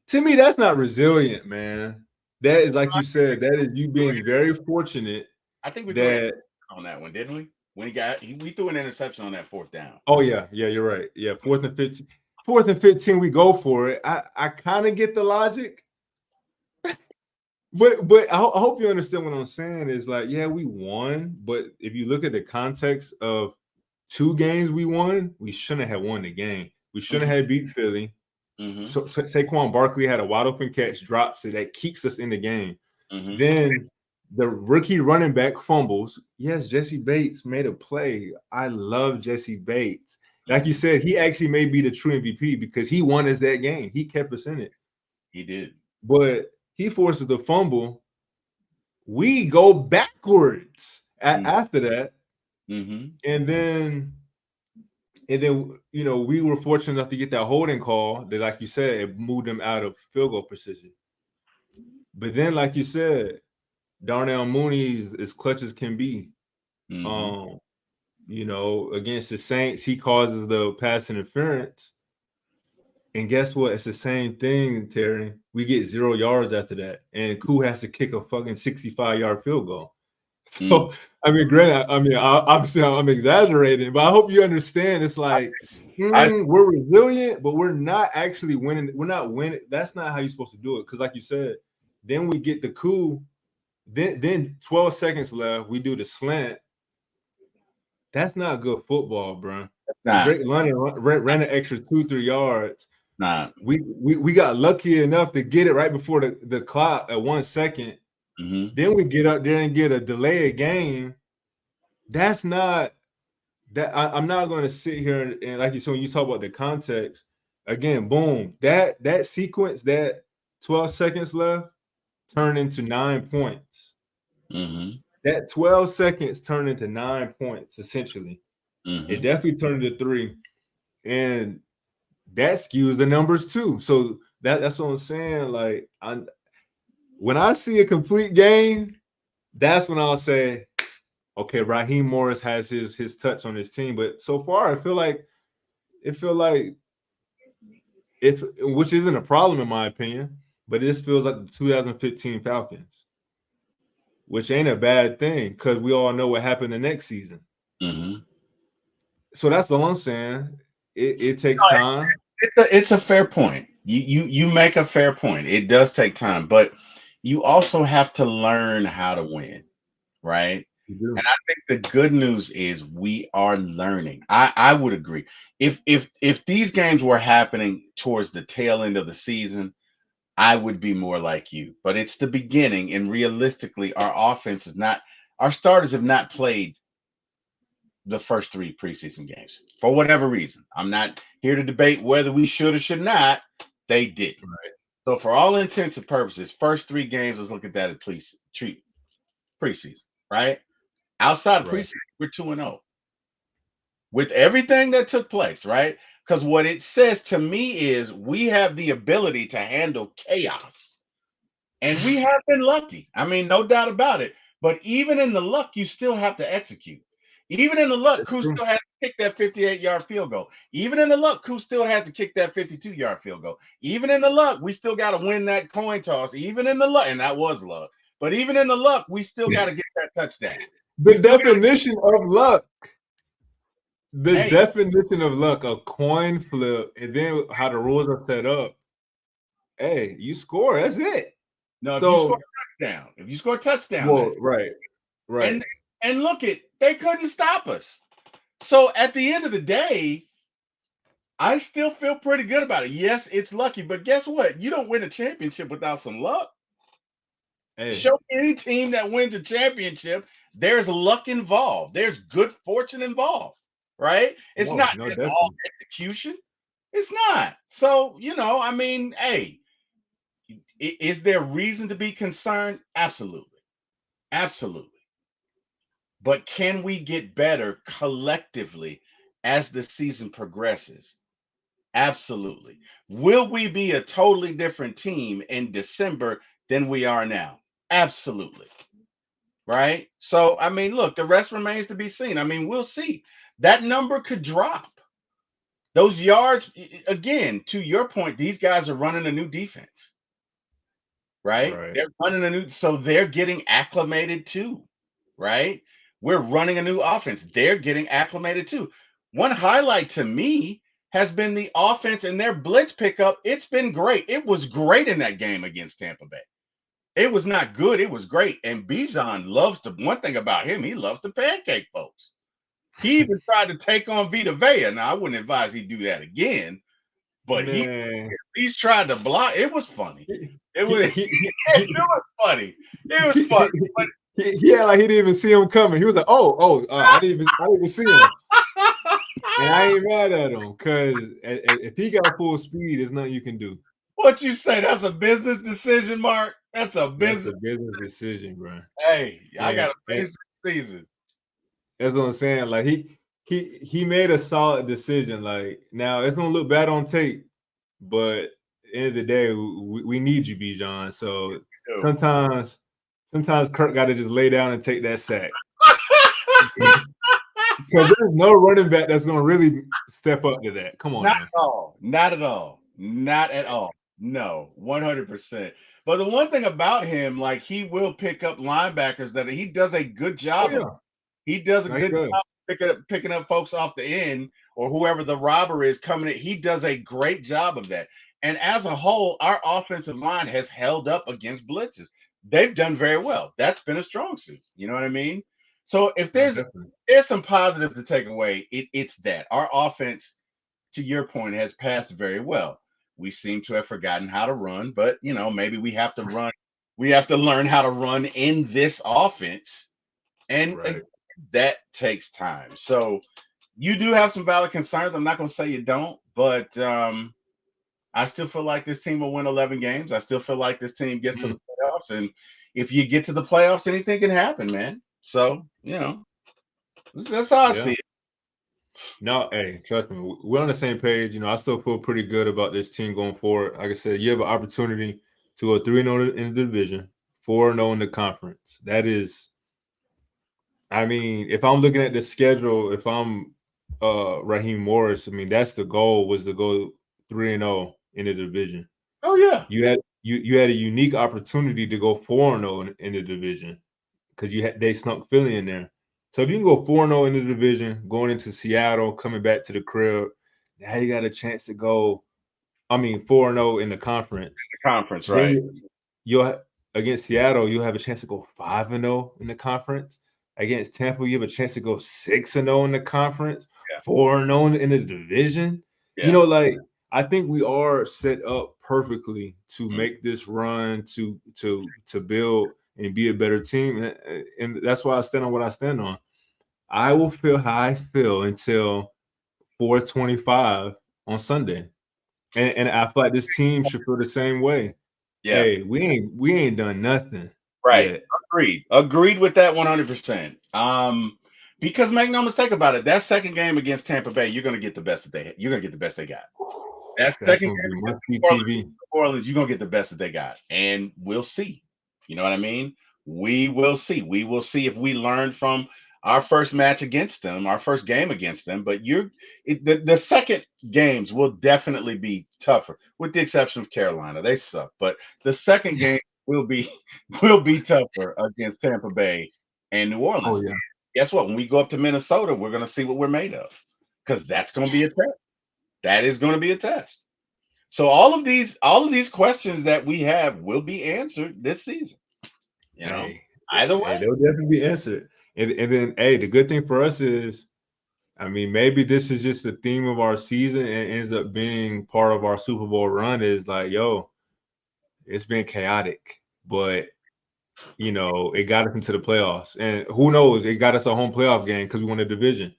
To me, that's not resilient, man. That is like you said. That is you being very fortunate I think we threw an that. on that one, didn't we? When we threw an interception on that fourth down. Oh yeah, you're right. Yeah, fourth and 15, we go for it. I kind of get the logic, but I hope you understand what I'm saying. Is like, yeah, we won, but if you look at the context of 2 games we won, we shouldn't have won the game. We shouldn't have beat Philly. Mm-hmm. So Saquon Barkley had a wide open catch, drops it, that keeps us in the game. Mm-hmm. Then the rookie running back fumbles. Yes, Jesse Bates made a play. I love Jesse Bates. Like you said, he actually may be the true MVP because he won us that game. He kept us in it. He did. But he forces the fumble. We go backwards after that. Mm-hmm. And then, we were fortunate enough to get that holding call that, like you said, it moved them out of field goal precision. But then, like you said, Darnell Mooney is as clutch as can be. Mm-hmm. Against the Saints, he causes the pass interference. And guess what? It's the same thing, Terry. We get 0 yards after that. And Koo has to kick a fucking 65-yard field goal. So, I mean, granted, obviously I'm exaggerating, but I hope you understand. It's like we're resilient, but we're not actually winning. We're not winning. That's not how you're supposed to do it. Because, like you said, then we get the Koo. Then 12 seconds left. We do the slant. That's not good football, bro. Drake London ran an extra 2-3 yards. Nah. We got lucky enough to get it right before the clock at 1 second. Mm-hmm. Then we get up there and get a delayed game. That's not that. I'm not going to sit here and like you said, when you talk about the context again, boom, that sequence, that 12 seconds left turned into 9 points. Mm-hmm. That 12 seconds turned into 9 points, essentially. Mm-hmm. It definitely turned into 3. And that skews the numbers too. So that's what I'm saying. Like, when I see a complete game, that's when I'll say, okay, Raheem Morris has his touch on his team. But so far, I feel like which isn't a problem in my opinion, but this feels like the 2015 Falcons, which ain't a bad thing because we all know what happened the next season. Mm-hmm. So that's all I'm saying. It takes time. It's a fair point. You make a fair point. It does take time, but you also have to learn how to win, right? And I think the good news is we are learning. I would agree. If these games were happening towards the tail end of the season, I would be more like you. But it's the beginning, and realistically, our starters have not played the first 3 preseason games for whatever reason. I'm not here to debate whether we should or should not. They did. Right. So for all intents and purposes, first 3 games, let's look at that at preseason, right? Outside of preseason, we're 2-0 with everything that took place, right? Because what it says to me is we have the ability to handle chaos. And we have been lucky. I mean, no doubt about it. But even in the luck, you still have to execute. Even in the luck, Koo still has to kick that 58-yard field goal. Even in the luck, Koo still has to kick that 52-yard field goal. Even in the luck, we still got to win that coin toss. Even in the luck, and that was luck. But even in the luck, we still got to get that touchdown. The definition of luck. The definition of luck, a coin flip, and then how the rules are set up. Hey, you score, that's it. No, if you score a touchdown, well, right. And look they couldn't stop us. So at the end of the day, I still feel pretty good about it. Yes, it's lucky, but guess what? You don't win a championship without some luck. Hey. Show any team that wins a championship, there's luck involved. There's good fortune involved, right? It's not just all execution. It's not. So, I mean, hey, is there reason to be concerned? Absolutely. Absolutely. But can we get better collectively as the season progresses. Absolutely. Will we be a totally different team in December than we are now? Absolutely. Right? So, I mean, look, the rest remains to be seen. I mean, we'll see. That number could drop. Those yards, again, to your point, these guys are running a new defense, right? Right. They're running a new, so they're getting acclimated too, right? We're running a new offense. They're getting acclimated too. One highlight to me has been the offense and their blitz pickup. It's been great. It was great in that game against Tampa Bay. It was not good. It was great. And Bijan loves to, one thing about him, he loves to pancake folks. He even tried to take on Vita Vea. Now, I wouldn't advise he do that again, but Man, he's tried to block. It was funny. he, It he, was he, it he, was funny. It was he, funny. he had like he didn't even see him coming. He was like, I didn't even see him. And I ain't mad at him because if he got full speed, there's nothing you can do. What you say? That's a business decision, Mark. That's a That's business. a business decision, bro. Hey, I got And, to finish the season. that's what I'm saying. Like he made a solid decision. Like now it's gonna look bad on tape, but at the end of the day, we need you, Bijan. So sometimes Kirk got to just lay down and take that sack. Because there's no running back that's going to really step up to that. Come on, Not now. at all. Not at all. Not at all. No, 100%. But the one thing about him, like he will pick up linebackers that he does a good job of. He does a good job picking up folks off the end or whoever the robber is coming in. He does a great job of that. And as a whole, our offensive line has held up against blitzes. They've done very well. That's been a strong suit. You know what I mean? So if there's some positive to take away, it's that our offense, to your point, has passed very well. We seem to have forgotten how to run, but maybe we have to run. We have to learn how to run in this offense, and that takes time. So you do have some valid concerns. I'm not going to say you don't, but I still feel like this team will win 11 games. I still feel like this team gets to the playoffs, and if you get to the playoffs, anything can happen, man. So that's how I see it. No, hey, trust me, we're on the same page. I still feel pretty good about this team going forward. Like I said, you have an opportunity to go 3-0 in the division, 4-0 in the conference. That is, I mean, if I'm looking at the schedule, if I'm Raheem Morris, I mean, that's the goal, was to go 3-0 in the division. Oh yeah, you had a unique opportunity to go 4-0 in the division because they snuck Philly in there. So if you can go 4-0 in the division, going into Seattle, coming back to the crib, now you got a chance to go. 4-0 in the conference. Right? You'll against Seattle, you'll have a chance to go 5-0 in the conference. Against Tampa, you have a chance to go 6-0 in the conference, 4-0 in the division. Yeah. I think we are set up perfectly to make this run to build and be a better team. And that's why I stand on what I stand on. I will feel how I feel until 4:25 on Sunday. And I feel like this team should feel the same way. Yeah. Hey, we ain't done nothing. Right. Yet. Agreed with that 100%. Because make no mistake about it, that second game against Tampa Bay, you're gonna get the best you're gonna get the best they got. That second game against Orleans, you're gonna get the best that they got. And we'll see. You know what I mean? We will see. We will see if we learn from our first match against them, our first game against them. But the second games will definitely be tougher, with the exception of Carolina. They suck. But the second game will be tougher against Tampa Bay and New Orleans. Oh, yeah. Guess what? When we go up to Minnesota, we're going to see what we're made of, because that's going to be a test. That is going to be a test. So all of these questions that we have will be answered this season. Either way, they'll definitely be answered. And then, the good thing for us is, maybe this is just the theme of our season and ends up being part of our Super Bowl run. Is like, it's been chaotic, but it got us into the playoffs, and who knows, it got us a home playoff game because we won the division.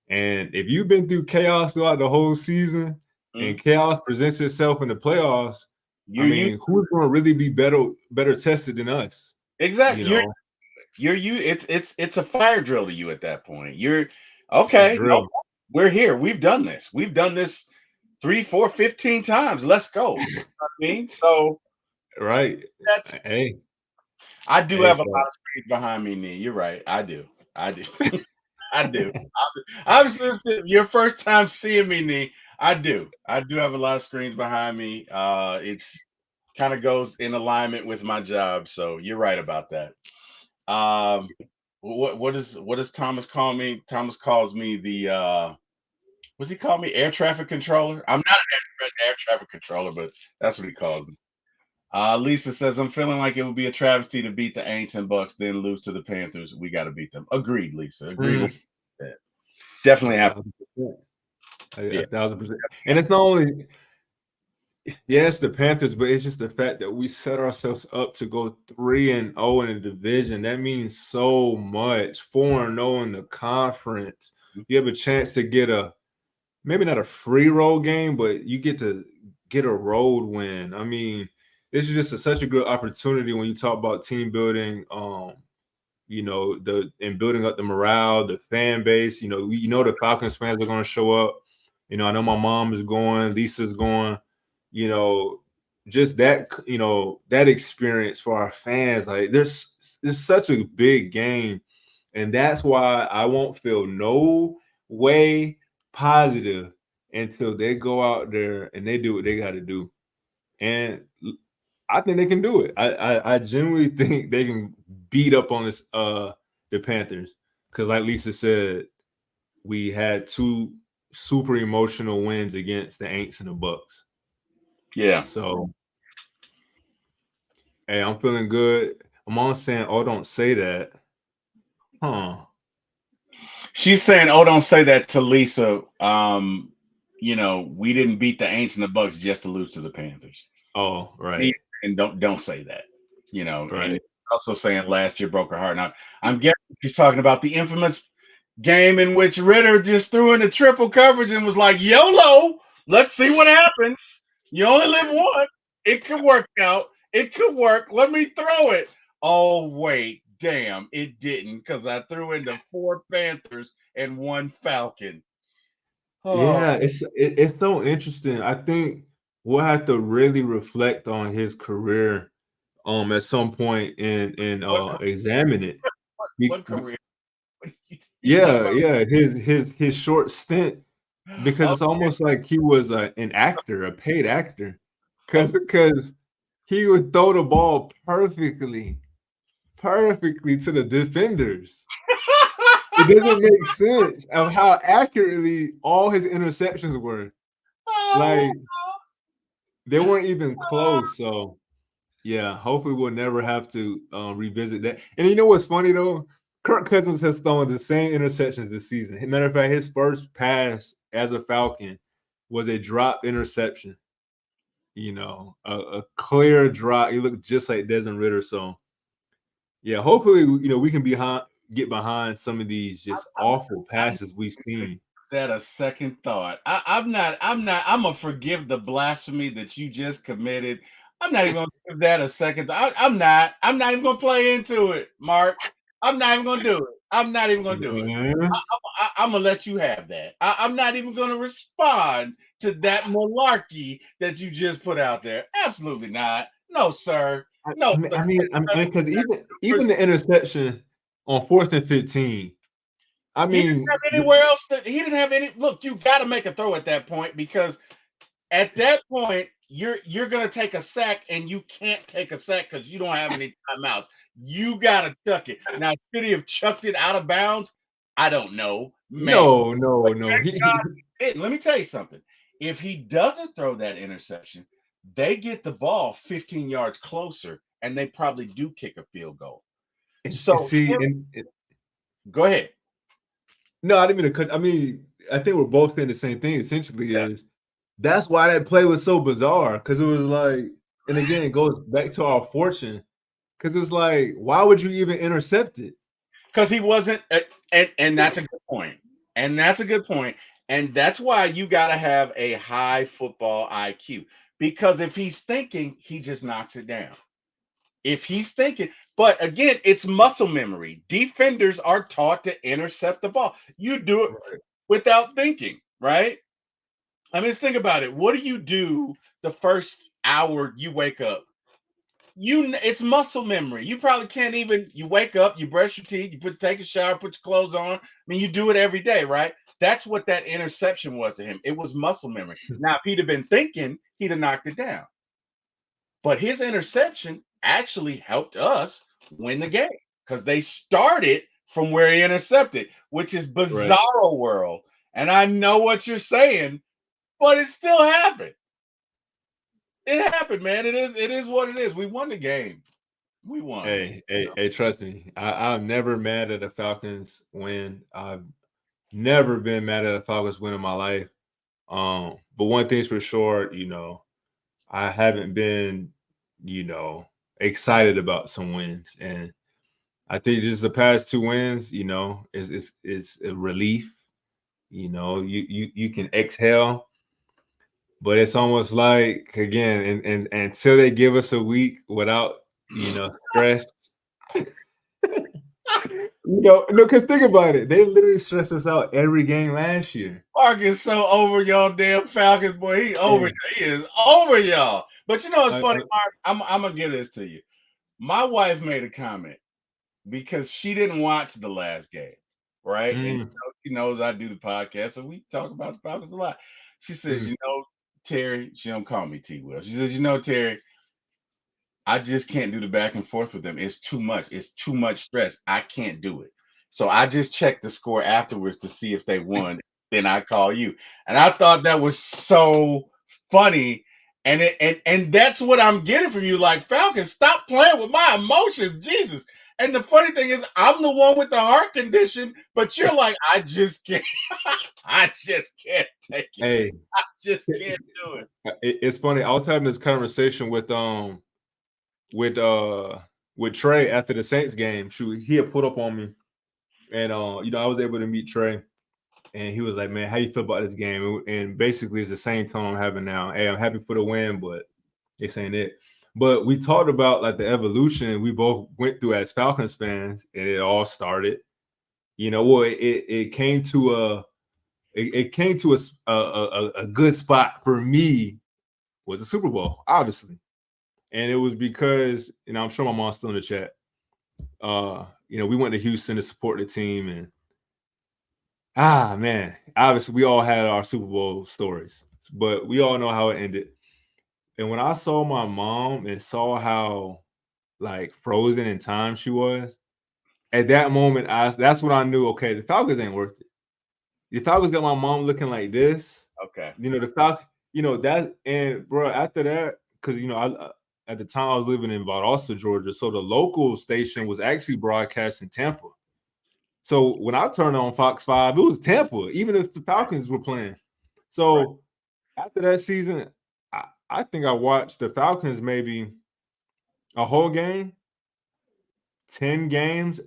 And if you've been through chaos throughout the whole season, and chaos presents itself in the playoffs, who's going to really be better tested than us? Exactly. It's a fire drill to you at that point. You're okay. We're here. We've done this. We've done this 3, 4, 15 times. Let's go. You know what I mean? So Right. that's Hey, I do hey, have a lot so of screens behind me, Nee. You're right. I do. I do. I do. Obviously, this is your first time seeing me, Nee. I do. I do have a lot of screens behind me. It's kind of goes in alignment with my job. So you're right about that. Um, what does Thomas call me? Thomas calls me the what's he call me? Air traffic controller. I'm not an air traffic controller, but that's what he calls me. Lisa says, I'm feeling like it would be a travesty to beat the Aints and Bucks, then lose to the Panthers. We got to beat them. Agreed, Lisa. Agreed with mm, that. a Definitely have. 1,000%. Yeah. A 1,000%. And it's not only yes, the Panthers, but it's just the fact that we set ourselves up to go 3-0 in the division. That means so much. 4-0 in the conference. You have a chance to get a maybe not a free roll game, but you get to get a road win. I mean, this is just such a good opportunity when you talk about team building. And building up the morale, the fan base. The Falcons fans are going to show up. I know my mom is going, Lisa's going. You know, just that. That experience for our fans. Like, there's such a big game, and that's why I won't feel no way positive until they go out there and they do what they got to do. And I think they can do it. I genuinely think they can beat up on the Panthers because, like Lisa said, we had two super emotional wins against the Aints and the Bucks. Yeah. So, hey, I'm feeling good. I'm on saying, oh, don't say that, huh? She's saying, oh, don't say that to Lisa. We didn't beat the Aints and the Bucks just to lose to the Panthers. Oh, Yeah, right, and don't say that. And right. also saying last year broke her heart. Now I'm guessing she's talking about the infamous game in which Ritter just threw in the triple coverage and was like, YOLO, let's see what happens. You only live once. It could work out. It could work. Let me throw it. Oh, wait. Damn, it didn't because I threw into 4 Panthers and 1 Falcon. Oh, Yeah, it's so interesting. I think we'll have to really reflect on his career at some point and what, examine it. what career? You talking Yeah, about? yeah, his short stint because it's Okay, almost like he was an actor, a paid actor, okay. because he would throw the ball perfectly to the defenders. It doesn't make sense of how accurately all his interceptions were. Oh, Like, they weren't even close. So yeah, hopefully we'll never have to revisit that. And you know what's funny though? Kirk Cousins has thrown the same interceptions this season. Matter of fact, his first pass as a Falcon was a drop interception. A clear drop. He looked just like Desmond Ritter. So yeah, hopefully we can get behind some of these just awful I'm passes we've seen. that a second thought. I'm gonna forgive the blasphemy that you just committed. I'm not even gonna give that a second. I'm not even gonna play into it, Mark. I'm not even gonna do it. I'm not even gonna do it. Man, I'm gonna let you have that. I'm not even gonna respond to that malarkey that you just put out there. Absolutely not. No, sir. No, sir. because even the interception on 4th and 15. I He didn't mean, have anywhere else he didn't have any. Look, you got to make a throw at that point because at that point you're gonna take a sack and you can't take a sack because you don't have any timeouts. You gotta chuck it. Now, should he have chucked it out of bounds? I don't know. Maybe. no, no, But no. thank God let me tell you something. If he doesn't throw that interception, they get the ball 15 yards closer and they probably do kick a field goal. So See, and go ahead. no, I didn't mean to cut. I mean, I think we're both saying the same thing. Essentially, Yeah. is that's why that play was so bizarre because it was like, and again, it goes back to our fortune because it's like, why would you even intercept it? Because he wasn't, and that's a good point. And that's a good point. And that's why you got to have a high football IQ. Because if he's thinking, he just knocks it down. If he's thinking, but again, it's muscle memory. Defenders are taught to intercept the ball. You do it. without thinking, right? I mean, think about it. What do you do the first hour you wake up? It's muscle memory. You probably can't even. You wake up, you brush your teeth, take a shower, put your clothes on. I mean, you do it every day, right? That's what that interception was to him. It was muscle memory. Now, if he'd have been thinking, he'd have knocked it down. But his interception actually helped us win the game because they started from where he intercepted, which is Right. bizarro world. And I know what you're saying, but it still happened. It happened, man. It is what it is. We won the game. We won. Hey, trust me. I'm never mad at the Falcons win. I've never been mad at a Falcons win in my life. But one thing's for sure, I haven't been, excited about some wins. And I think just the past two wins, is a relief. You can exhale, but it's almost like again, and until they give us a week without, stress. No, because think about it. They literally stressed us out every game last year. Mark is so over y'all damn Falcons, boy. He over. He is over y'all. But you know what's funny, Mark? I'm gonna give this to you. My wife made a comment because she didn't watch the last game, right? And she knows I do the podcast, so we talk about the Falcons a lot. She says, Terry, she don't call me T Will. She says, Terry, I just can't do the back and forth with them. It's too much. It's too much stress. I can't do it. So I just checked the score afterwards to see if they won. Then I call you. And I thought that was so funny. And that's what I'm getting from you. Like, Falcons, stop playing with my emotions. Jesus. And the funny thing is, I'm the one with the heart condition, but you're like, I just can't. I just can't take it. Hey, I just can't do it. It's funny. I was having this conversation with Trey after the Saints game. Shoot, he had put up on me, and I was able to meet Trey, and he was like, "Man, how you feel about this game?" And basically, it's the same tone I'm having now. Hey, I'm happy for the win, but this ain't it. But we talked about like the evolution we both went through as Falcons fans, and it all started. It came to a good spot for me was the Super Bowl, obviously. And it was because, I'm sure my mom's still in the chat. We went to Houston to support the team, and man, obviously we all had our Super Bowl stories, but we all know how it ended. And when I saw my mom and saw how like frozen in time she was, at that moment, that's when I knew, okay, the Falcons ain't worth it. The Falcons got my mom looking like this. Okay. The Falcons, that, and bro, after that, because I at the time I was living in Valdosta, Georgia, so the local station was actually broadcasting Tampa. So when I turned on Fox 5, it was Tampa, even if the Falcons were playing. So after that season, I think I watched the Falcons maybe a whole game, 10 games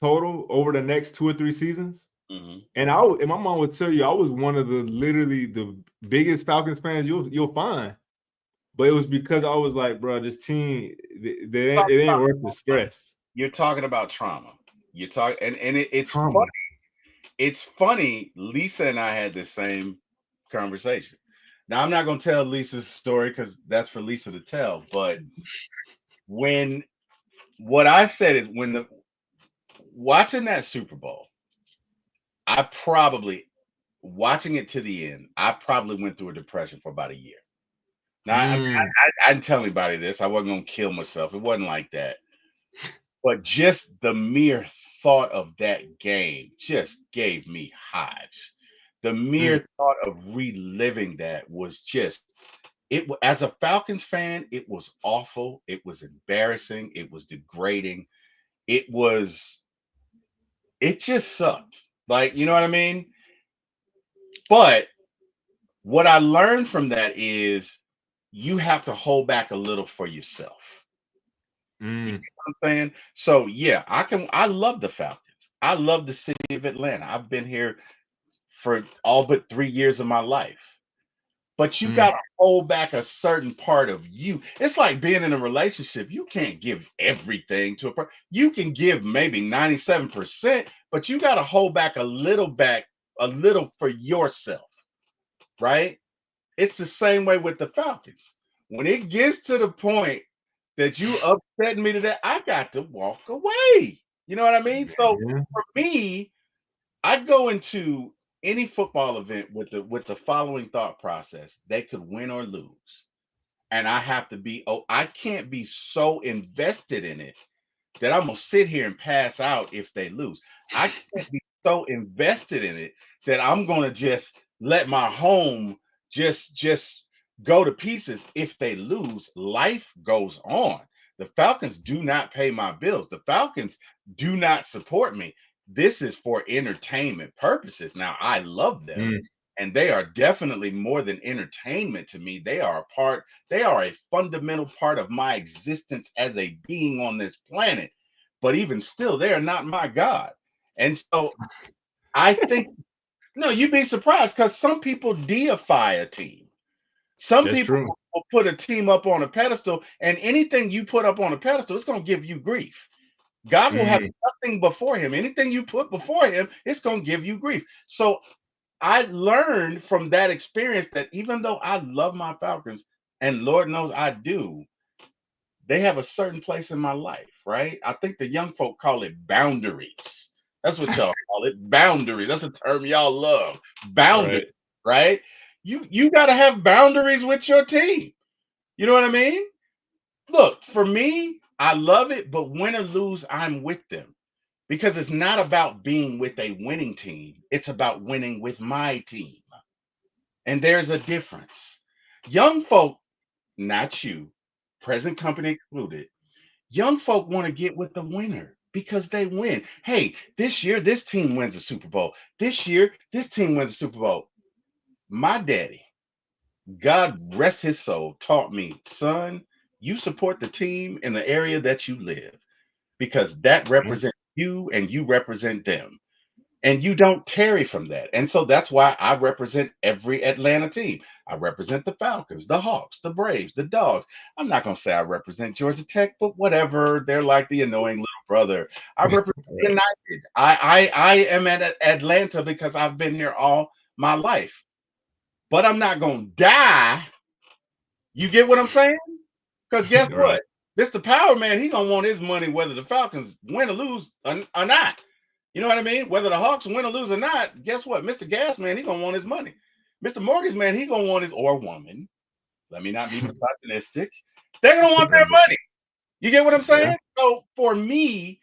total over the next 2 or 3 seasons. Mm-hmm. And my mom would tell you I was one of literally the biggest Falcons fans you'll find. But it was because I was like, bro, this team, it ain't worth the stress. You're talking about trauma. You're talking, and it's trauma. Funny. It's funny. Lisa and I had the same conversation. Now, I'm not going to tell Lisa's story because that's for Lisa to tell. But what I said is watching that Super Bowl, watching it to the end, I probably went through a depression for about a year. Now, I didn't tell anybody this. I wasn't going to kill myself. It wasn't like that. But just the mere thought of that game just gave me hives. The mere thought of reliving that was just it. As a Falcons fan, it was awful. It was embarrassing. It was degrading. It just sucked. Like, you know what I mean? But what I learned from that is you have to hold back a little for yourself. You know what I'm saying? So yeah, I love the Falcons. I love the city of Atlanta. I've been here for all but 3 years of my life. But you got to hold back a certain part of you. It's like being in a relationship. You can't give everything to a person. You can give maybe 97%, but you got to hold back a little back a little for yourself, right? It's the same way with the Falcons. When it gets to the point that you upset me today, I got to walk away. You know what I mean? So Yeah. for me, I go into any football event with the following thought process: they could win or lose, and I have to be. Oh, I can't be so invested in it that I'm gonna sit here and pass out if they lose. I can't be so invested in it that I'm gonna just let my home just go to pieces if they lose. Life goes on. The Falcons do not pay my bills. The Falcons do not support me. This is for entertainment purposes. Now I love them. Mm, And they are definitely more than entertainment to me. They are a part, they are a fundamental part of my existence as a being on this planet. But even still, they are not my God. And so I think, no, you'd be surprised because some people deify a team. Some that's people true. will put a team up on a pedestal, and anything you put up on a pedestal, it's going to give you grief. God will have Mm, nothing before him. Anything you put before him, it's going to give you grief. So I learned from that experience that even though I love my Falcons, and Lord knows I do, they have a certain place in my life, right? I think the young folk call it boundaries. That's what y'all call it, boundaries. That's a term y'all love, boundaries, right. right? You got to have boundaries with your team. You know what I mean? Look, for me, I love it, but win or lose, I'm with them because it's not about being with a winning team. It's about winning with my team. And there's a difference. Young folk, not you, present company included, young folk want to get with the winner because they win. Hey, this year, this team wins the Super Bowl. This year, this team wins the Super Bowl. My daddy, God rest his soul, taught me, son, you support the team in the area that you live because that Mm, represents you and you represent them. And you don't tarry from that. And so that's why I represent every Atlanta team. I represent the Falcons, the Hawks, the Braves, the Dogs. I'm not going to say I represent Georgia Tech, but whatever. They're like the annoying little brother. I represent right. United. I am at Atlanta because I've been here all my life. But I'm not going to die. You get what I'm saying? Because guess Right. what? Mr. Power Man, he gonna want his money whether the Falcons win or lose or not. You know what I mean? Whether the Hawks win or lose or not, guess what? Mr. Gas Man, he gonna want his money. Mr. Mortgage Man, he gonna want his or woman. Let me not be misogynistic. They're gonna want their Right. money. You get what I'm Yeah. saying? So for me,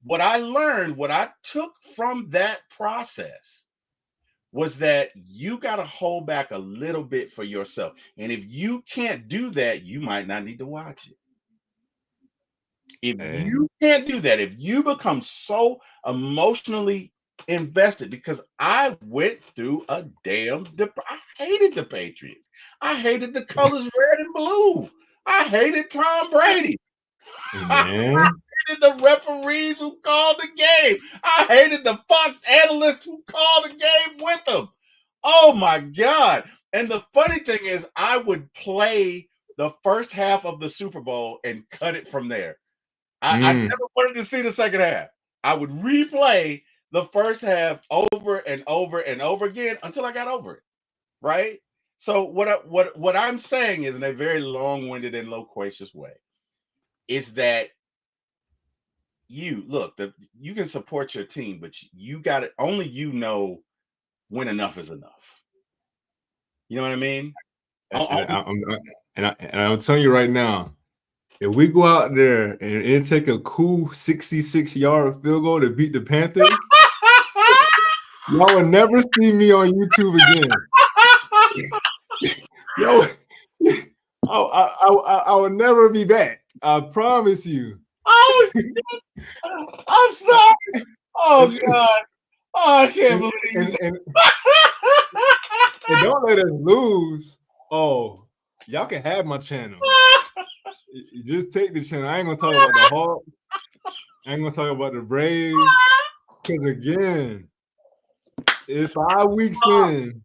what I learned, what I took from that process was that you got to hold back a little bit for yourself. And if you can't do that, you might not need to watch it. If Hey. you can't do that, if you become so emotionally invested, because I went through a I hated the Patriots. I hated the colors red and blue. I hated Tom Brady. I Man. hated the referees who called the game. I hated the Fox analysts who called the game with them. Oh my God. And the funny thing is, I would play the first half of the Super Bowl and cut it from there. I Mm, never wanted to see the second half. I would replay the first half over and over and over again until I got over it. Right. So what I'm saying is, in a very long-winded and loquacious way, is that you look the you can support your team, but you got it. Only you know when enough is enough. You know what I mean? and I'm telling you right now, if we go out there and it take a cool 66-yard field goal to beat the Panthers, y'all will never see me on YouTube again. Yo, I will never be back. I promise you. Oh, I'm sorry. Oh And, God. Oh, I can't and, believe you. and, and, and don't let us lose. Oh, y'all can have my channel. Just take the channel. I ain't gonna talk about the Hawks. I ain't gonna talk about the Braves. Because again, if 5 weeks in,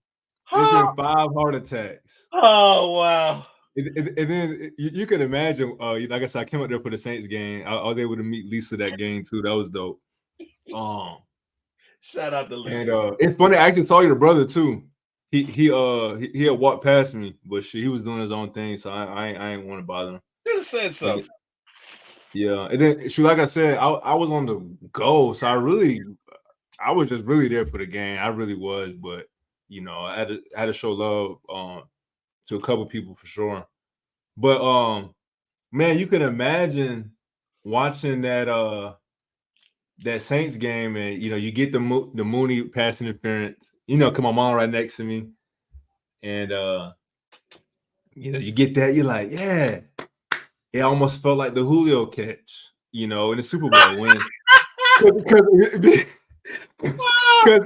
it's been 5 heart attacks. Oh wow. And then you can imagine, like I said, I came up there for the Saints game. I was able to meet Lisa that game too. That was dope. Um, Shout out to And Lisa. it's funny. I actually saw your brother too. He had walked past me, but he was doing his own thing, so I ain't want to bother him. Should have said something. Yeah, and then like I said, I was on the go, so I was just really there for the game. I really was, but I had to show love to a couple people for sure. But man, you can imagine watching that Saints game, and you get the Mooney pass interference. Cause my mom right next to me, and you get that, you're like, yeah. It almost felt like the Julio catch, in the Super Bowl when because I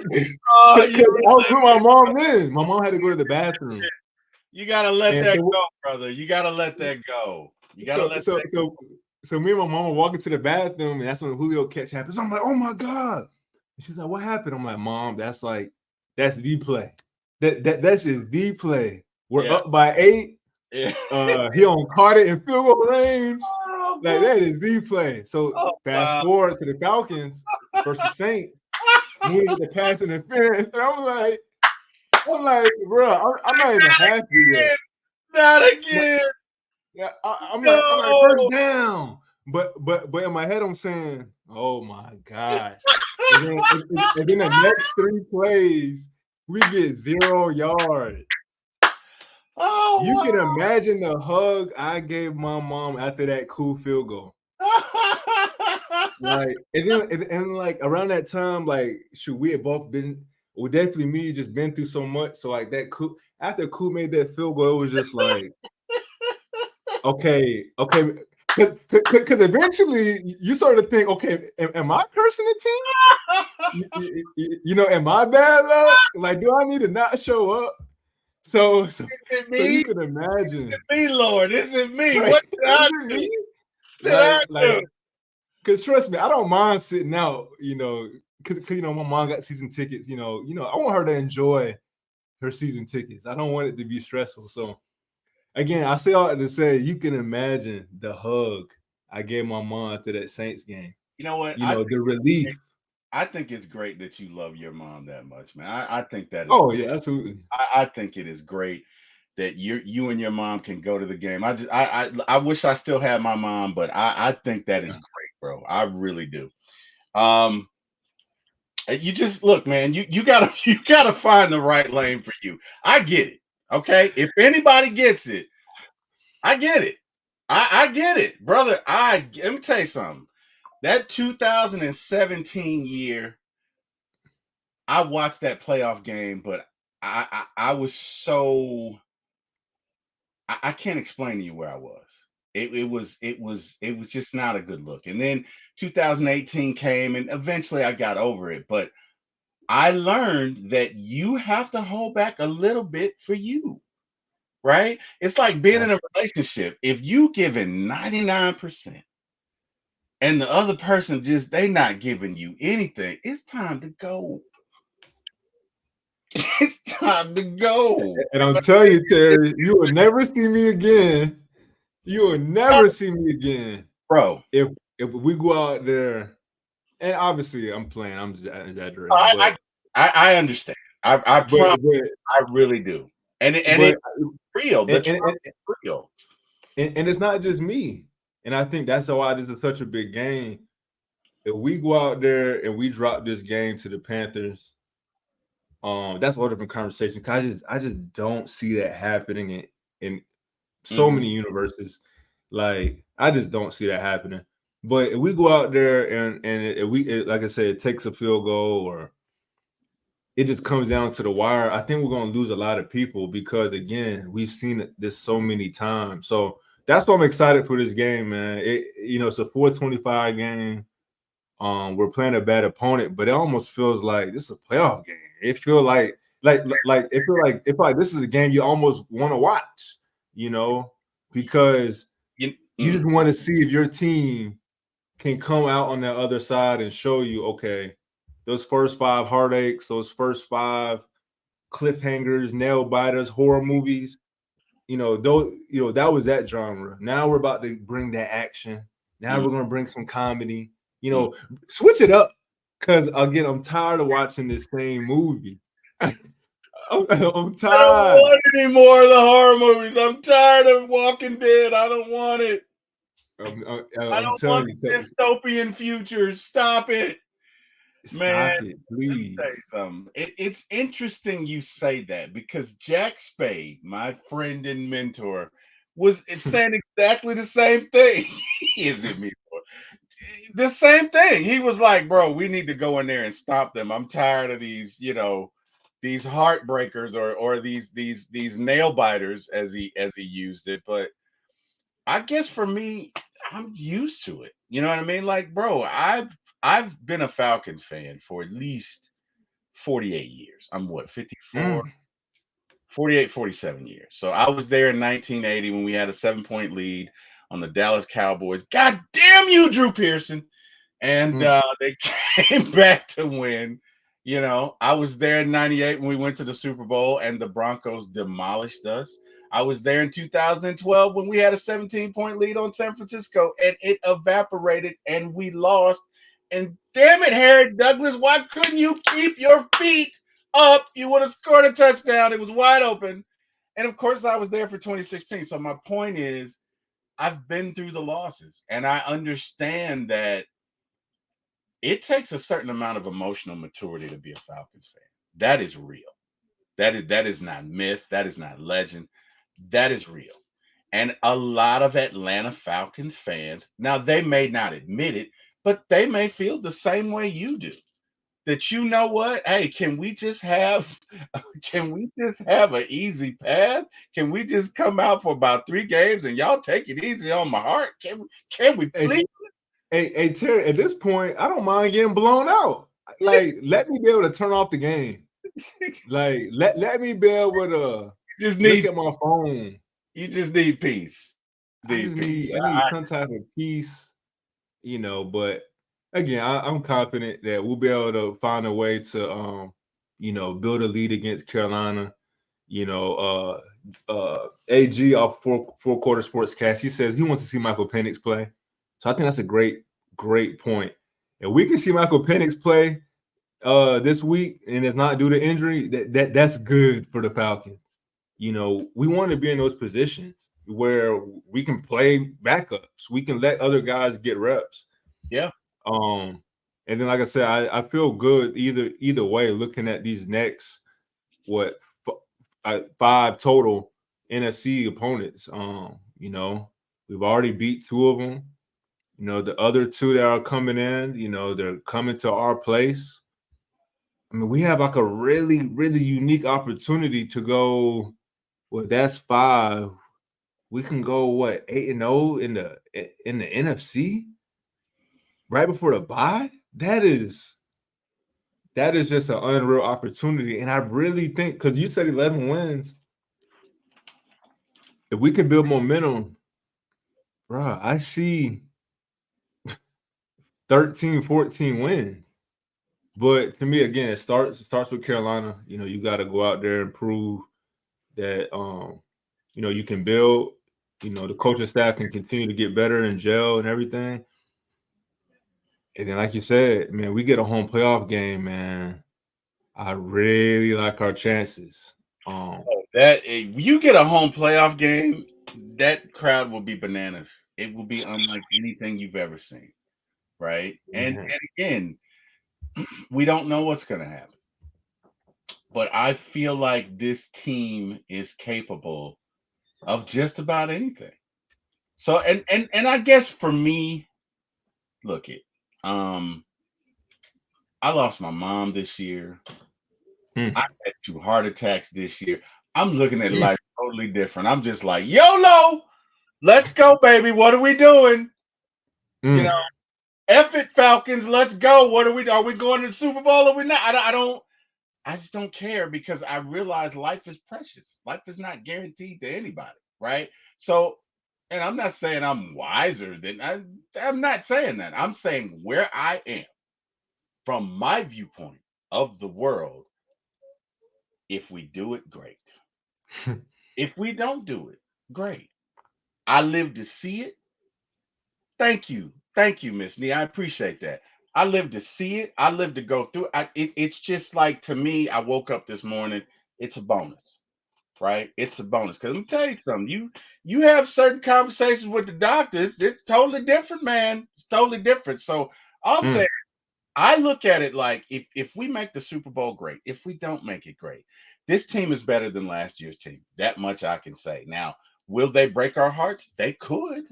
was with my mom then. My mom had to go to the bathroom. You gotta let that go, brother. You gotta let that go. You gotta let that go. So me and my mom were walking to the bathroom, and that's when the Julio catch happens. I'm like, oh my God. And she's like, what happened? I'm like, Mom, that's the play. That's just the play. We're up by 8. Yeah. He on Carter in field goal range. Like that is the play. So fast forward to the Falcons versus Saints. Mooney with the pass interference. And I'm like, bro, I'm not even happy yet. Not again. Yeah, I'm like first down. But in my head, I'm saying, oh my gosh. And then the next 3 plays, we get 0 yards. Oh, you can imagine the hug I gave my mom after that cool field goal. Like, and like around that time, like, we had both been, well, definitely me, just been through so much. So like that after Cool made that field goal, it was just like, okay, because eventually you sort of think, okay, am I cursing the team? Am I bad luck? Like, do I need to not show up? So you can imagine. Is it me, Lord? Is it me? Right. What did I do? Because trust me, I don't mind sitting out, because my mom got season tickets, I want her to enjoy her season tickets. I don't want it to be stressful. So again, I say all that to say, you can imagine the hug I gave my mom after that Saints game. You know what? The relief. I think it's great that you love your mom that much, man. I think that is great. Yeah, absolutely. I think it is great that you and your mom can go to the game. I wish I still had my mom, but I think that is great, bro. I really do. You just look, man, you gotta find the right lane for you. I get it. Okay. If anybody gets it, I get it. I get it, brother. Let me tell you something. That 2017 year, I watched that playoff game, but I was so I can't explain to you where I was. It was just not a good look. And then 2018 came, and eventually I got over it. But I learned that you have to hold back a little bit for you, right? It's like being in a relationship. If you giving 99%. And the other person they not giving you anything, it's time to go. It's time to go. And I'm telling you, Terry, you will never see me again. You will never see me again, bro. If we go out there, and obviously I'm playing, I'm exaggerating. I understand. I promise, I really do. And it's real. It's real. And it's not just me. And I think that's why this is such a big game. If we go out there and we drop this game to the Panthers, that's a whole different conversation. Cause I just don't see that happening in so many universes. Like, I just don't see that happening. But if we go out there and like I said, it takes a field goal or it just comes down to the wire, I think we're going to lose a lot of people because, again, we've seen this so many times. So that's why I'm excited for this game, man. It's a 425 game. We're playing a bad opponent, but it almost feels like this is a playoff game. It feels like this is a game you almost want to watch, because you just want to see if your team can come out on the other side and show you, okay, those first 5 heartaches, those first 5 cliffhangers, nail biters, horror movies, that was that genre. Now we're about to bring that action. Now we're going to bring some comedy, switch it up. Because again, I'm tired of watching this same movie. I'm I don't tired. want any more of the horror movies. I'm tired of Walking Dead. I don't want it. I I'm don't want telling the you, dystopian future. Stop it, man. stop it, Let me tell please. you something. It's interesting you say that because Jack Spade, my friend and mentor, was saying exactly the same thing. Is it me? The same thing. He was like, "Bro, we need to go in there and stop them. I'm tired of these, these heartbreakers or these nail biters as he used it." But I guess for me, I'm used to it. You know what I mean? Like, bro, I've been a Falcons fan for at least 48 years. I'm what, 54? Mm, 48, 47 years. So I was there in 1980 when we had a 7-point lead on the Dallas Cowboys. God damn you, Drew Pearson. And mm. they came back to win. I was there in 98 when we went to the Super Bowl and the Broncos demolished us. I was there in 2012 when we had a 17-point lead on San Francisco and it evaporated and we lost. And damn it, Harry Douglas, why couldn't you keep your feet up? You would have scored a touchdown. It was wide open. And of course, I was there for 2016. So my point is, I've been through the losses and I understand that it takes a certain amount of emotional maturity to be a Falcons fan. That is real. That is not myth. That is not legend. That is real. And a lot of Atlanta Falcons fans, now they may not admit it, but they may feel the same way you do. That you know what? Hey, can we just have an easy path? Can we just come out for about 3 games and y'all take it easy on my heart? Can we Hey, please? hey, Terry. At this point, I don't mind getting blown out. Like, let me be able to turn off the game. Like, let me be able to Just look need at my phone. you just need peace. I just Need peace. need some type of peace, But again, I'm confident that we'll be able to find a way to, build a lead against Carolina. AG off four quarter sportscast. He says he wants to see Michael Penix play. So I think that's a great point. And we can see Michael Penix play this week, and it's not due to injury. That's good for the Falcons. We want to be in those positions where we can play backups. We can let other guys get reps. Yeah. And then like I said, I feel good either way. Looking at these next what 5 total NFC opponents. We've already beat 2 of them. The other 2 that are coming in, they're coming to our place. I mean, we have like a really, really unique opportunity to go. Well, that's 5. We can go 8-0 in the NFC right before the bye. That is just an unreal opportunity, and I really think because you said 11 wins, if we can build momentum, bro, I see 13, 14 wins. But to me, again, it starts with Carolina. You got to go out there and prove that you can build. The coaching staff can continue to get better and gel and everything. And then, like you said, man, we get a home playoff game, man. I really like our chances. That you get a home playoff game, that crowd will be bananas. It will be unlike anything you've ever seen, right? And Man, and again, we don't know what's going to happen, but I feel like this team is capable of just about anything. So and I guess for me, look it, um, I lost my mom this year. I mm, had 2 heart attacks this year. I'm looking at mm, life totally different. I'm just like, YOLO, let's go, baby. What are we doing? You know, mm. F it, Falcons. Let's go. Are we going to the Super Bowl or we not? I just don't care because I realize life is precious. Life is not guaranteed to anybody, right? So, and I'm not saying I'm wiser than I'm not saying that. I'm saying where I am from my viewpoint of the world. If we do it, great. If we don't do it, great. I live to see it. Thank you. Thank you, Miss Nee. I appreciate that. I live to see it. I live to go through. It's just like, to me. I woke up this morning. It's a bonus, right? It's a bonus. Because let me tell you something. You have certain conversations with the doctors. It's totally different, man. It's totally different. So all I'm saying, Mm, I look at it like, if we make the Super Bowl, great. If we don't make it, great. This team is better than last year's team. That much I can say. Now, will they break our hearts? They could.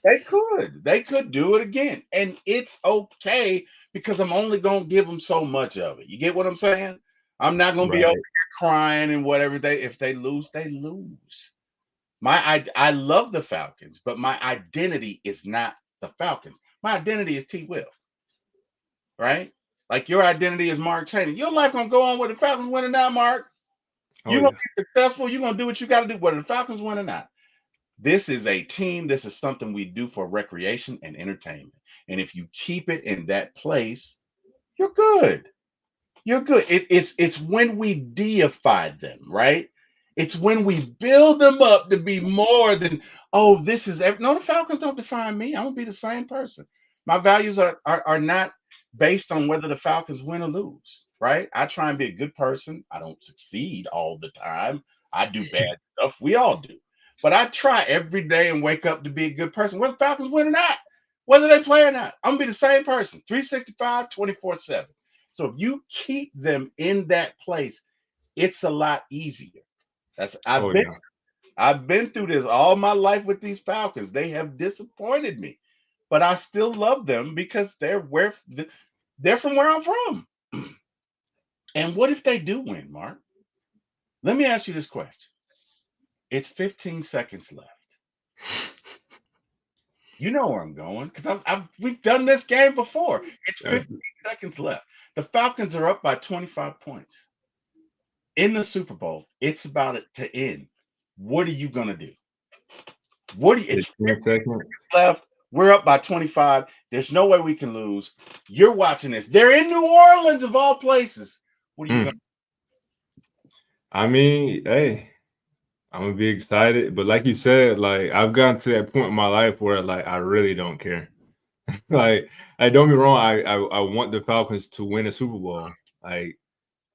They could. They could do it again. And it's okay, because I'm only going to give them so much of it. You get what I'm saying? I'm not going to be over right. here crying and whatever. If they lose, they lose. I love the Falcons, but my identity is not the Falcons. My identity is T Will, right? Like, your identity is Marq Chaney. Your life going to go on with the Falcons winning now, Mark. Oh You're going yeah. to be successful. You're going to do what you got to do, whether the Falcons win or not. This is a team. This is something we do for recreation and entertainment. And if you keep it in that place, you're good. You're good. It's when we deify them, right? It's when we build them up to be more than, oh, this is no. The Falcons don't define me. I'm gonna be the same person. My values are not based on whether the Falcons win or lose, right? I try and be a good person. I don't succeed all the time. I do bad stuff. We all do. But I try every day and wake up to be a good person, whether the Falcons win or not, whether they play or not. I'm gonna be the same person, 365, 24/7. So if you keep them in that place, it's a lot easier. That's Oh yeah. I've been through this all my life with these Falcons. They have disappointed me, but I still love them because they're from where I'm from. And what if they do win, Mark? Let me ask you this question. It's 15 seconds left. You know where I'm going, because we've done this game before. It's Uh, 15 seconds left. The Falcons are up by 25 points in the Super Bowl. It's about it to end. What are you gonna do? It's 15 seconds. left. We're up by 25. There's no way we can lose. You're watching this. They're in New Orleans, of all places. What are you gonna Mm. I mean, hey, I'm gonna be excited, but like you said, like I've gotten to that point in my life where like I really don't care. Like, I don't be wrong, I want the Falcons to win a Super Bowl. Like,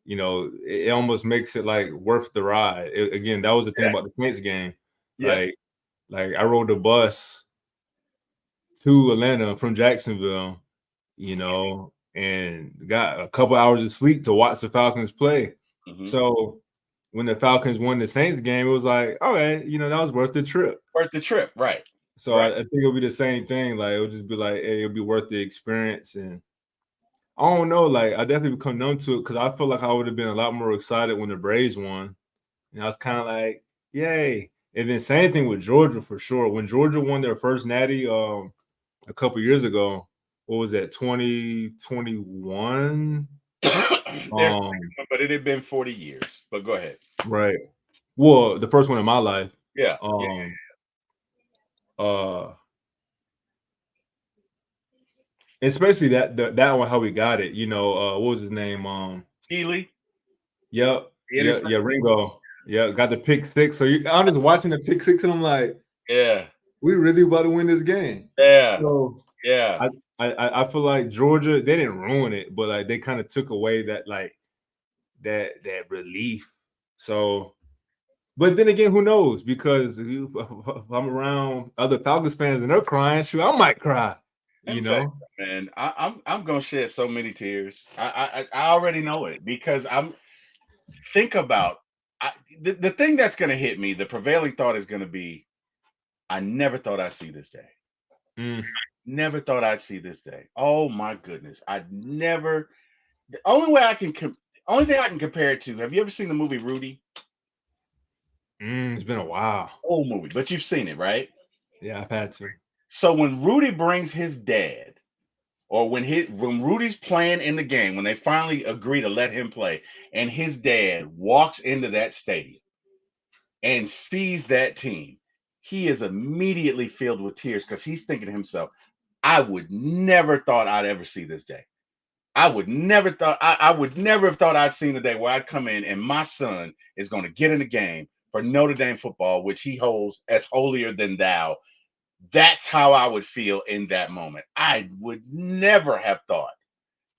it almost makes it like worth the ride. Again, that was the thing Yeah. about the Saints game. Yes. Like I rode the bus to Atlanta from Jacksonville, and got a couple hours of sleep to watch the Falcons play. Hmm. So when the Falcons won the Saints game, it was like, okay, that was worth the trip. Worth the trip, right? So Right. I think it'll be the same thing. Like it'll just be like, hey, it'll be worth the experience. And I don't know, like I definitely become numb to it because I feel like I would have been a lot more excited when the Braves won. And I was kind of like, yay. And then same thing with Georgia for sure. When Georgia won their first natty a couple years ago, what was that, 2021? There's, Um, but it had been 40 years. But go ahead. right. Well, the first one in my life. Yeah. Yeah. Um, uh, especially that one, how we got it. What was his name? Healy. Yep, yeah, Interception. yeah, Ringo. Yeah, got the pick six. So I'm just watching the pick six, and I'm like, Yeah. we really about to win this game. Yeah. So Yeah. I feel like Georgia, they didn't ruin it, but like they kind of took away that like that relief. So, but then again, who knows? Because if I'm around other Falcons fans and they're crying, shoot, I might cry. Let You me tell you, know? man, I'm gonna shed so many tears. I already know it, because think about the thing that's gonna hit me. The prevailing thought is gonna be, I never thought I'd see this day. Mm, Never thought I'd see this day. Oh my goodness, I'd never. The only way only thing I can compare it to. Have you ever seen the movie Rudy? it's been a while. Old movie, but you've seen it, right? Yeah, I've had to. So when Rudy brings his dad, or when Rudy's playing in the game, when they finally agree to let him play, and his dad walks into that stadium and sees that team, he is immediately filled with tears, because he's thinking to himself, I would never thought I'd ever see this day. I would never have thought I'd seen the day where I'd come in and my son is going to get in the game for Notre Dame football, which he holds as holier than thou. That's how I would feel in that moment. I would never have thought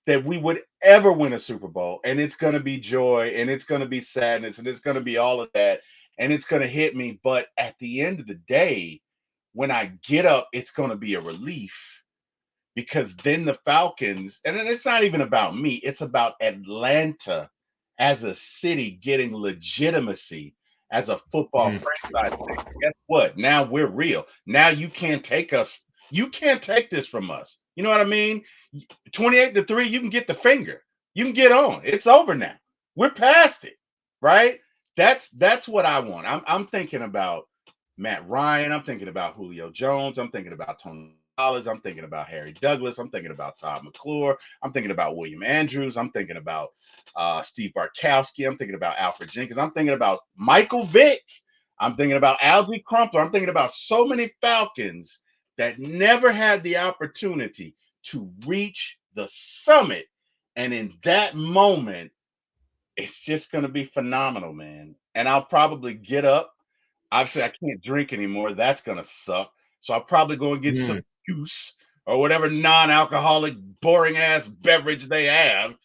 that we would ever win a Super Bowl, and it's going to be joy, and it's going to be sadness, and it's going to be all of that, and it's going to hit me. But at the end of the day, when I get up, it's going to be a relief because then the Falcons, and then it's not even about me, it's about Atlanta as a city getting legitimacy as a football Mm. franchise. Guess what? Now we're real. Now you can't take us, you can't take this from us. You know what I mean? 28-3, you can get the finger. You can get on. It's over now. We're past it, right? That's what I want. I'm thinking about Matt Ryan. I'm thinking about Julio Jones. I'm thinking about Tony Collins. I'm thinking about Harry Douglas. I'm thinking about Todd McClure. I'm thinking about William Andrews. I'm thinking about Steve Bartkowski. I'm thinking about Alfred Jenkins. I'm thinking about Michael Vick. I'm thinking about Algie Crumpler. I'm thinking about so many Falcons that never had the opportunity to reach the summit. And in that moment, it's just going to be phenomenal, man. And I'll probably get up. Obviously, I can't drink anymore. That's going to suck. So I'll probably go and get some Mm. juice or whatever non alcoholic, boring ass beverage they have.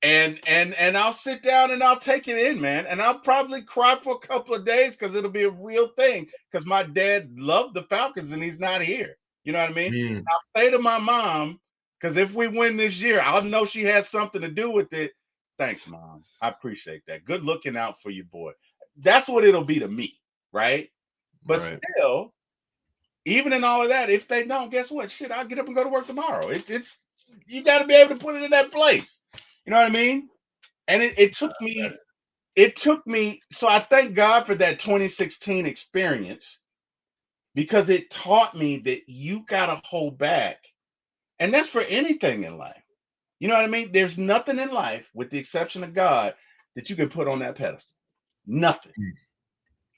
And I'll sit down and I'll take it in, man. And I'll probably cry for a couple of days because it'll be a real thing. Because my dad loved the Falcons and he's not here. You know what I mean? Mm. I'll say to my mom, because if we win this year, I'll know she has something to do with it. Thanks, mom. I appreciate that. Good looking out for you, boy. That's what it'll be to me, right? But Right. still, even in all of that, if they don't, guess what? Shit, I'll get up and go to work tomorrow. It's you got to be able to put it in that place. You know what I mean? And it took me. So I thank God for that 2016 experience because it taught me that you got to hold back, and that's for anything in life. You know what I mean? There's nothing in life, with the exception of God, that you can put on that pedestal. Nothing. Mm.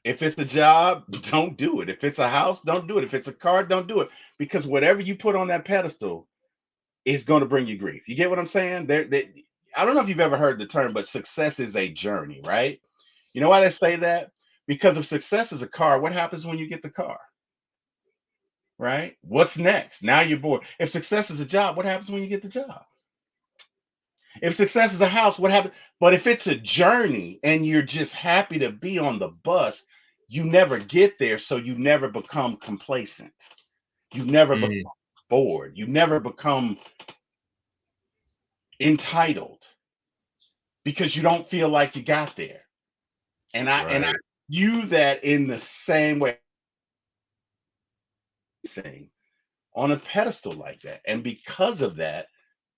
If it's a job, don't do it. If it's a house, don't do it. If it's a car, don't do it. Because whatever you put on that pedestal is going to bring you grief. You get what I'm saying? I don't know if you've ever heard the term, but success is a journey, right? You know why they say that? Because if success is a car, what happens when you get the car? Right? What's next? Now you're bored. If success is a job, what happens when you get the job? If success is a house, what happens? But if it's a journey and you're just happy to be on the bus, you never get there. So you never become complacent. You never become Mm. bored. You never become entitled because you don't feel like you got there. And I Right. view that in the same way thing on a pedestal like that. And because of that,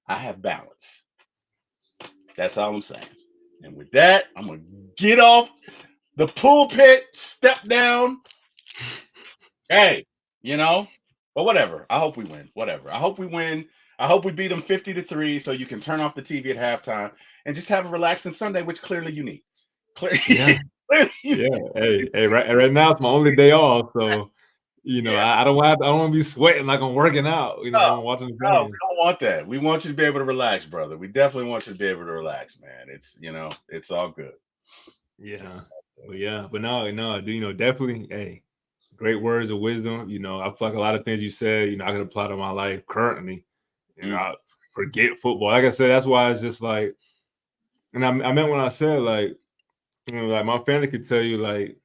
I have balance. That's all I'm saying. And with that, I'm gonna get off the pulpit, step down. Hey, you know, but whatever. I hope we win. Whatever. I hope we win. I hope we beat them 50-3 so you can turn off the TV at halftime and just have a relaxing Sunday, which clearly you need. Clearly, Yeah. clearly you Yeah. Hey, right now it's my only day off. So, yeah. I don't want to be sweating like I'm working out, No, I'm watching the no, we game. don't want that. We want you to be able to relax, brother. We definitely want you to be able to relax, man. It's all good. Yeah. But no, I do, definitely, hey, great words of wisdom. I feel like a lot of things you said, I can apply to my life currently. Mm, I forget football. Like I said, that's why it's just like, and I meant when I said like, like my family could tell you like,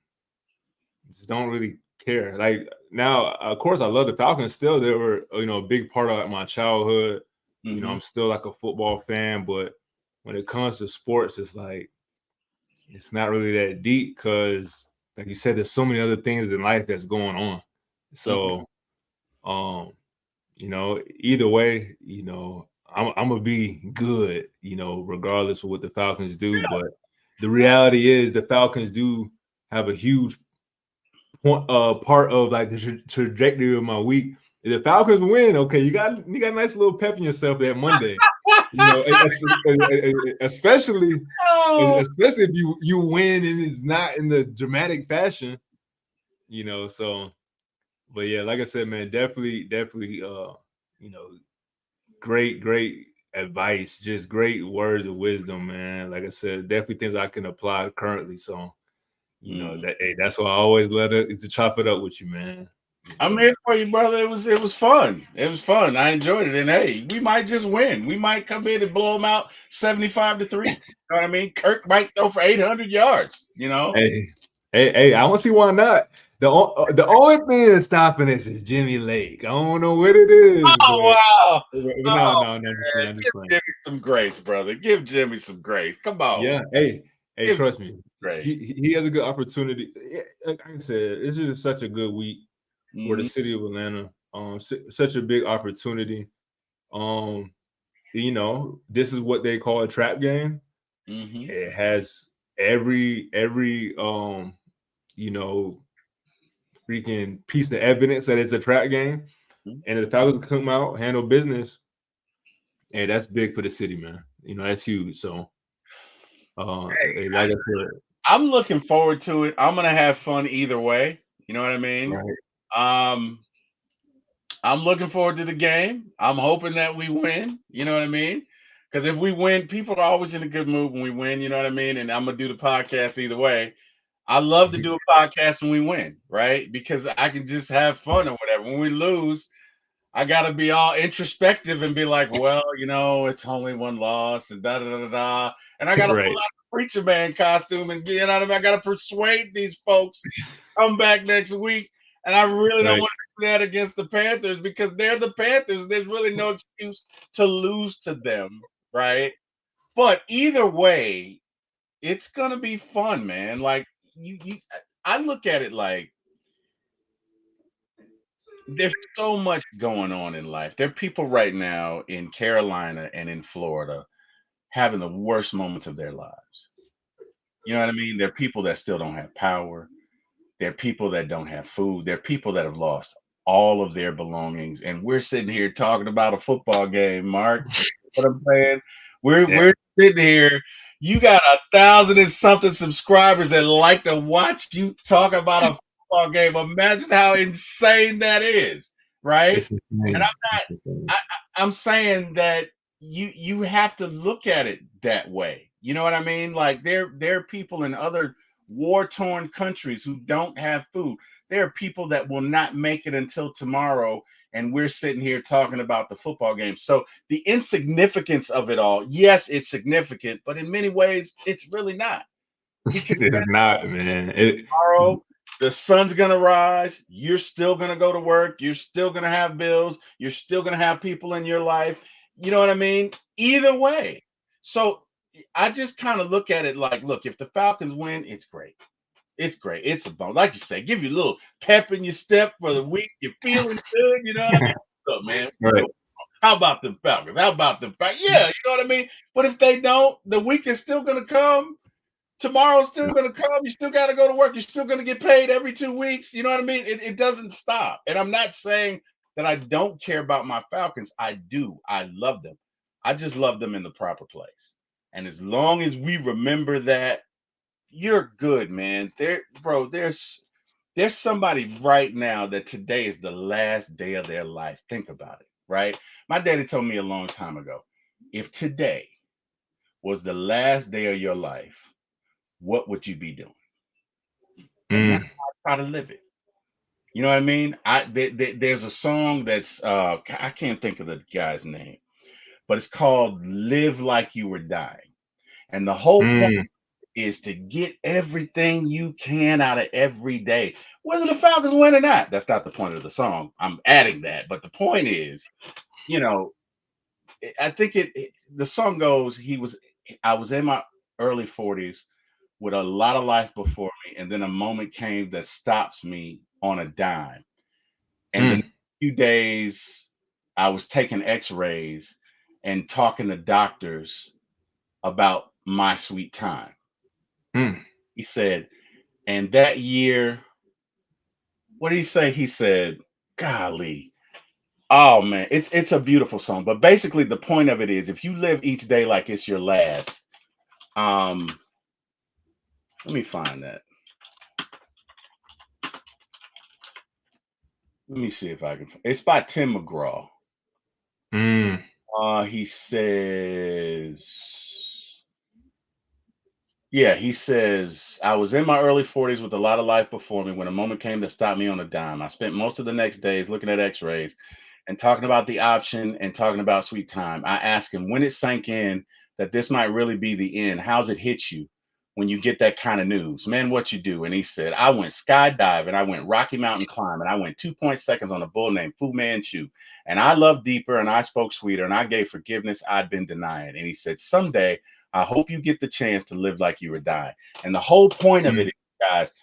just don't really care. Like now, of course, I love the Falcons. Still, they were a big part of my childhood. mm-hmm. I'm still like a football fan, but when it comes to sports, it's like it's not really that deep because, like you said, there's so many other things in life that's going on. Mm-hmm. So, either way, I'm gonna be good, regardless of what the Falcons do. But the reality is, the Falcons do have a huge part of like the trajectory of my week. If the Falcons win, okay, you got a nice little pep in yourself that Monday. Especially Oh, especially if you win and it's not in the dramatic fashion, So, but yeah, like I said, man, definitely, you know, great advice, just great words of wisdom, man. Like I said, definitely things I can apply currently. So, You know that. Hey, that's why I always let it to chop it up with you, man. I'm here for you, brother. It was fun. It was fun. I enjoyed it. And hey, we might just win. We might come in and blow them out 75-3. You know what I mean? Kirk might throw for 800 yards. You know. Hey, I don't see why not. The only thing stopping us is Jimmy Lake. I don't know what it is, Oh wow! Oh no, man, I'm just give playing. Jimmy some grace, brother. Give Jimmy some grace. Come on. Yeah, hey, Give trust me, grace. he has a good opportunity. Like I said, this is such a good week for the city of Atlanta. Such a big opportunity. You know, this is what they call a trap game. It has every you know, freaking piece of evidence that it's a trap game. And if the Falcons come out, handle business, hey, that's big for the city, man. You know, that's huge. So like I said, I'm looking forward to it. I'm gonna have fun either way. You know what I mean? right. Um, I'm looking forward to the game. I'm hoping that we win. You know what I mean? Because if we win, people are always in a good mood when we win. You know what I mean? And I'm gonna do the podcast either way. I love to do a podcast when we win, right? Because I can just have fun or whatever. When we lose, I gotta be all introspective and be like, well, you know, it's only one loss and da da da da da. And I gotta pull Right. out the preacher man costume and you know what I mean? I gotta persuade these folks come back next week. And I really don't Right. want to do that against the Panthers because they're the Panthers. There's really no excuse to lose to them, right? But either way, it's gonna be fun, man. Like I look at it like there's so much going on in life. There are people right now in Carolina and in Florida having the worst moments of their lives. You know what I mean? There are people that still don't have power. There are people that don't have food. There are people that have lost all of their belongings. And we're sitting here talking about a football game, Mark. What I'm saying? We're Yeah. we're sitting here. You got 1,000 and something subscribers that like to watch you talk about a football game. Imagine how insane that is, right? It's insane. And I'm saying that you have to look at it that way. You know what I mean? Like there are people in other war-torn countries who don't have food. There are people that will not make it until tomorrow, and we're sitting here talking about the football game. So the insignificance of it all, yes, it's significant, but in many ways, it's really not. Because It's not, man. tomorrow the sun's gonna rise, you're still gonna go to work, you're still gonna have bills, you're still gonna have people in your life. You know what I mean? Either way. So I just kind of look at it like, look, if the Falcons win, it's great. It's great. It's a bone. Like you say, give you a little pep in your step for the week. You're feeling good. You know what I mean? Look, man. Right. How about the Falcons? How about the Falcons? Yeah, you know what I mean? But if they don't, the week is still going to come. Tomorrow's still going to come. You still got to go to work. You're still going to get paid every 2 weeks. You know what I mean? It doesn't stop. And I'm not saying that I don't care about my Falcons. I do. I love them. I just love them in the proper place. And as long as we remember that, you're good, man. There's somebody right now that today is the last day of their life. Think about it, right? My daddy told me a long time ago, if today was the last day of your life, what would you be doing? And that's how I try to live it. You know what I mean? There's a song that's I can't think of the guy's name, but it's called "Live Like You Were Dying," and the whole point is to get everything you can out of every day, whether the Falcons win or not. That's not the point of the song. I'm adding that, but the point is, you know, I think the song goes, I was in my early 40s with a lot of life before me, and then a moment came that stops me on a dime. And the next few days, I was taking X-rays and talking to doctors about my sweet time. He said, and that year, what did he say? He said, golly. Oh man, it's a beautiful song. But basically the point of it is if you live each day like it's your last, um, let me find that. Let me see if I can. It's by Tim McGraw. He says, Yeah, he says, I was in my early 40s with a lot of life before me when a moment came to stop me on a dime. I spent most of the next days looking at x rays and talking about the option and talking about sweet time. I asked him when it sank in that this might really be the end. How's it hit you when you get that kind of news? Man, what you do? And he said, I went skydiving, I went Rocky Mountain climbing, I went 2 seconds on a bull named Fu Manchu. And I loved deeper and I spoke sweeter and I gave forgiveness I'd been denying. And he said, someday I hope you get the chance to live like you were dying. And the whole point of it Mm. is, guys,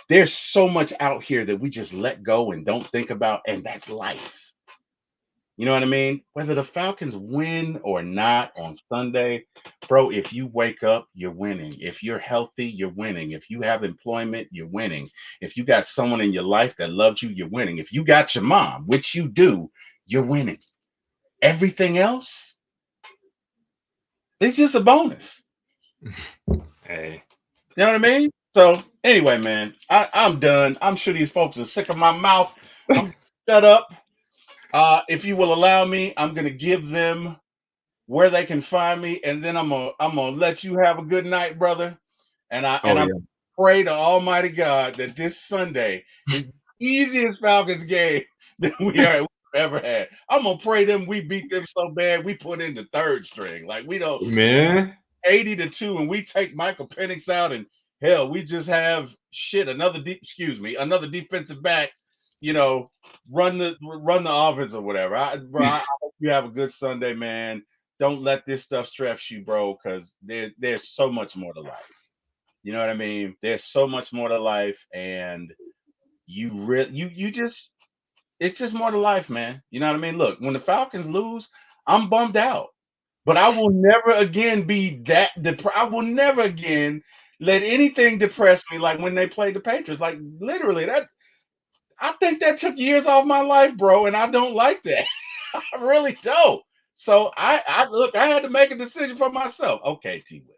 there's so much out here that we just let go and don't think about, and that's life. You know what I mean? Whether the Falcons win or not on Sunday, bro, if you wake up, you're winning. If you're healthy, you're winning. If you have employment, you're winning. If you got someone in your life that loves you, you're winning. If you got your mom, which you do, you're winning. Everything else is just a bonus. Hey, You know what I mean? So anyway, man, I'm done. I'm sure these folks are sick of my mouth. I'm shut up. If you will allow me, I'm gonna give them where they can find me, and then I'm gonna let you have a good night, brother. And oh I'm yeah, pray to Almighty God that this Sunday is the easiest Falcons game that we've ever had. I'm gonna pray them we beat them so bad we put in the third string. Like we don't man. 80-2 and we take Michael Penix out and hell, we just have shit, another defensive back, you know, run the offense or whatever. I hope you have a good Sunday, man. Don't let this stuff stress you, bro, because there's so much more to life. You know what I mean? There's so much more to life, and you just it's just more to life, man. You know what I mean? Look, when the Falcons lose, I'm bummed out. But I will never again be that I will never again let anything depress me like when they played the Patriots. Like literally, that I think that took years off my life, bro, and I don't like that. I really don't. So I look, I had to make a decision for myself. Okay, T Will.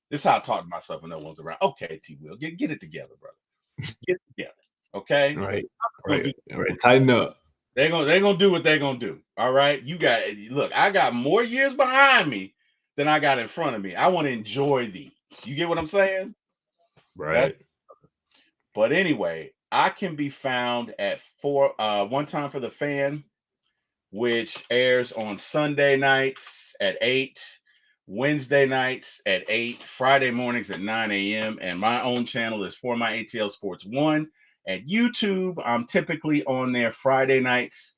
This is how I talk to myself when no one's around. Okay, T Will, get it together, brother. Get it together. Okay? Right, Gonna right, do right. Tighten up. they're gonna do what they're gonna do. All right. You got look, I got more years behind me than I got in front of me. I want to enjoy these. You get what I'm saying? That's Right. but anyway, I can be found at one time for the fan, which airs on Sunday nights at 8, Wednesday nights at 8, Friday mornings at 9 a.m. And my own channel is For My ATL Sports 1 at YouTube. I'm typically on there Friday nights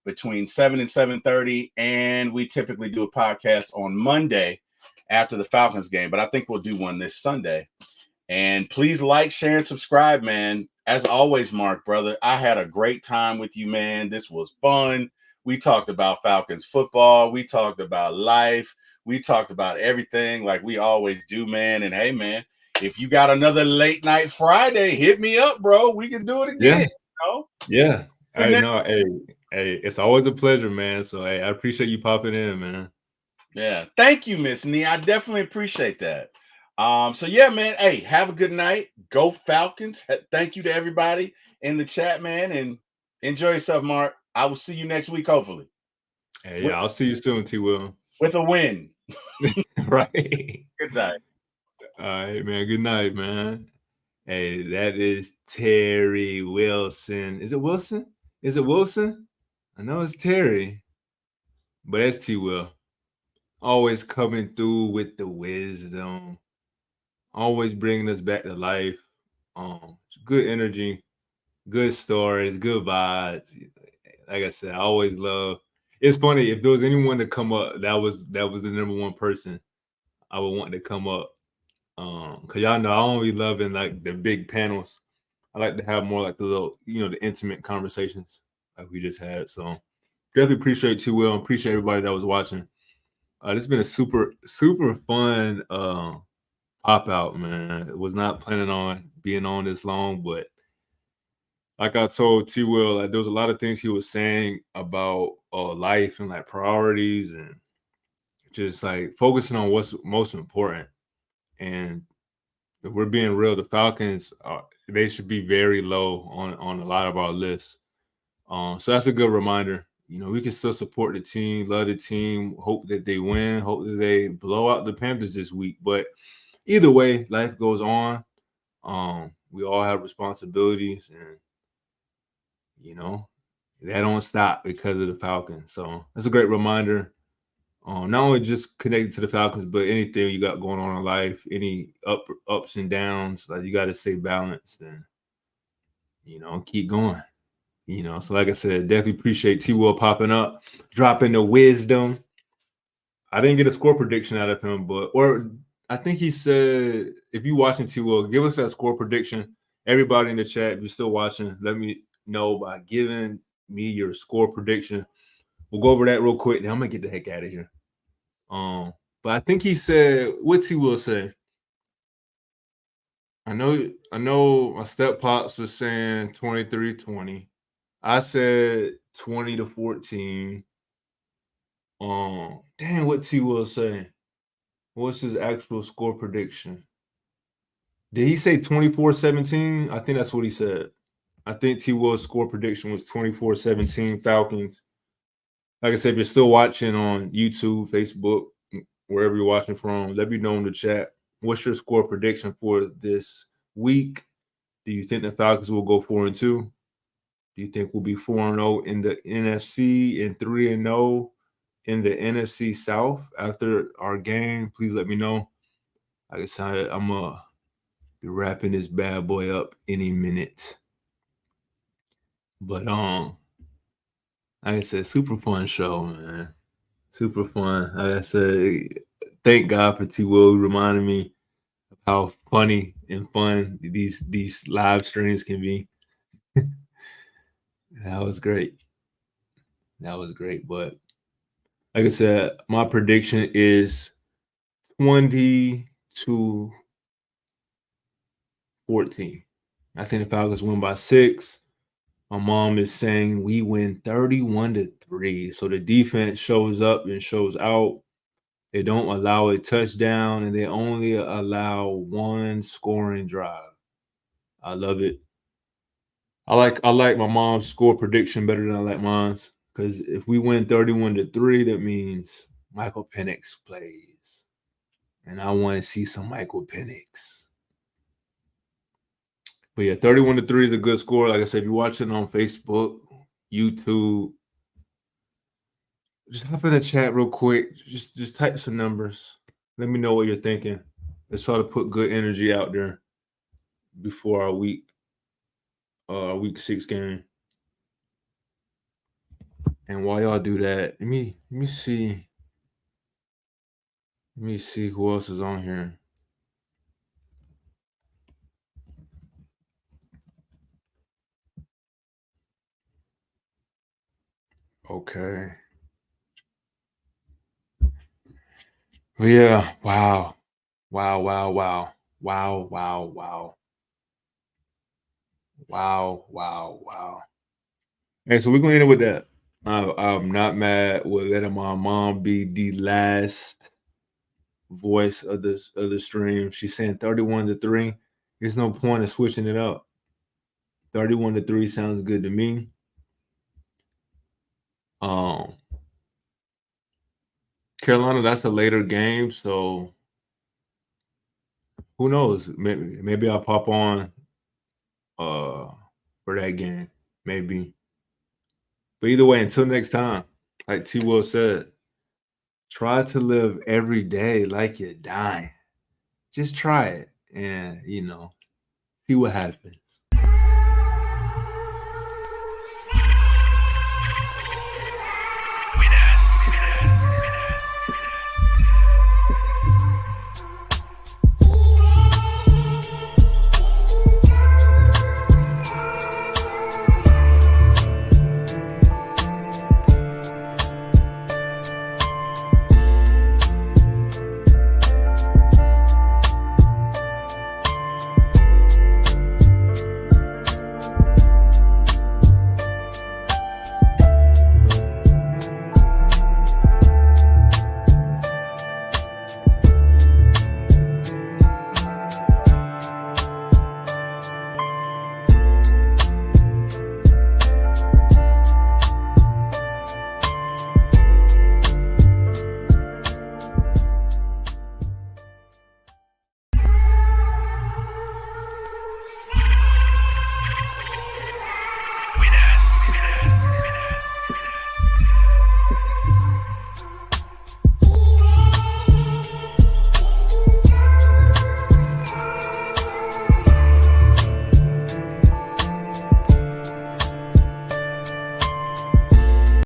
between 7 and 7:30. And we typically do a podcast on Monday after the Falcons game. But I think we'll do one this Sunday. And please like, share, and subscribe, man. As always, Mark, brother, I had a great time with you, man. This was fun. We talked about Falcons football. We talked about life. We talked about everything like we always do, man. And hey, man, if you got another late night Friday, hit me up, bro. We can do it again. Yeah, You know? yeah. I Connect. know. Hey, it's always a pleasure, man. So hey, I appreciate you popping in, man. Yeah. Thank you, Miss Nee. I definitely appreciate that. So yeah, man. Hey, have a good night. Go Falcons. Thank you to everybody in the chat, man, and enjoy yourself, Mark. I will see you next week, hopefully. Hey, With yeah, I'll see you soon, T. Will. with a win. Right. Good night. All right, man. Good night, man. Hey, that is Terry Wilson. Is it Wilson? Is it Wilson? I know it's Terry, but that's T. Will. Always coming through with the wisdom. Always bringing us back to life. Good energy, good stories, good vibes. Like I said, I always love. It's funny if there was anyone to come up, that was the number one person I would want to come up. Cause y'all know I don't be loving like the big panels. I like to have more like the little, the intimate conversations like we just had. So definitely appreciate you, Will. Appreciate everybody that was watching. This has been a super, super fun pop out, man. I was not planning on being on this long, but like I told T Will, like, there was a lot of things he was saying about life and like priorities and just like focusing on what's most important. And if we're being real, the Falcons they should be very low on a lot of our lists. So that's a good reminder. We can still support the team, love the team, hope that they win, hope that they blow out the Panthers this week. But either way, life goes on. We all have responsibilities, and they don't stop because of the Falcons. So that's a great reminder. Not only just connected to the Falcons, but anything you got going on in life, any ups and downs, like you got to stay balanced and keep going. So like I said, definitely appreciate T. Will popping up, dropping the wisdom. I didn't get a score prediction out of him, or I think he said, if you watching T. Will, give us that score prediction. Everybody in the chat, if you're still watching, let me know by giving me your score prediction. We'll go over that real quick. Then I'm gonna get the heck out of here. But I think he said, what T. Will say? I know my step pops was saying 23-20. I said 20-14. Dang, what T. Will say? What's his actual score prediction? Did he say 24-17? I think that's what he said. I think T. Will's score prediction was 24-17 Falcons. Like I said, if you're still watching on YouTube, Facebook, wherever you're watching from, let me know in the chat. What's your score prediction for this week? Do you think the Falcons will go 4-2? Do you think we'll be 4-0 in the NFC and 3-0 in the NFC South after our game? Please let me know. Like I said, I'm going to be wrapping this bad boy up any minute. But like I said, super fun show, man. Super fun. Like I said, thank God for T. Will reminding me of how funny and fun these live streams can be. That was great. That was great. But like I said, my prediction is 20-14. I think the Falcons win by 6. My mom is saying we win 31-3. So the defense shows up and shows out. They don't allow a touchdown, and they only allow one scoring drive. I love it. I like my mom's score prediction better than I like mine's, because if we win 31-3, that means Michael Penix plays, and I want to see some Michael Penix. But yeah, 31-3 is a good score. Like I said, if you're watching on Facebook, YouTube, just hop in the chat real quick. Just type some numbers. Let me know what you're thinking. Let's try to put good energy out there before our week 6 game. And while y'all do that, let me see. Let me see who else is on here. Okay. But yeah, wow. Wow, wow, wow. Wow, wow, wow. Wow, wow, wow. Hey, so we're gonna end it with that. I'm not mad with letting my mom be the last voice of the stream. She's saying 31-3. There's no point in switching it up. 31-3 sounds good to me. Carolina, that's a later game, so who knows? Maybe I'll pop on for that game. Maybe. But either way, until next time, like T. Will said, try to live every day like you're dying. Just try it and see what happens.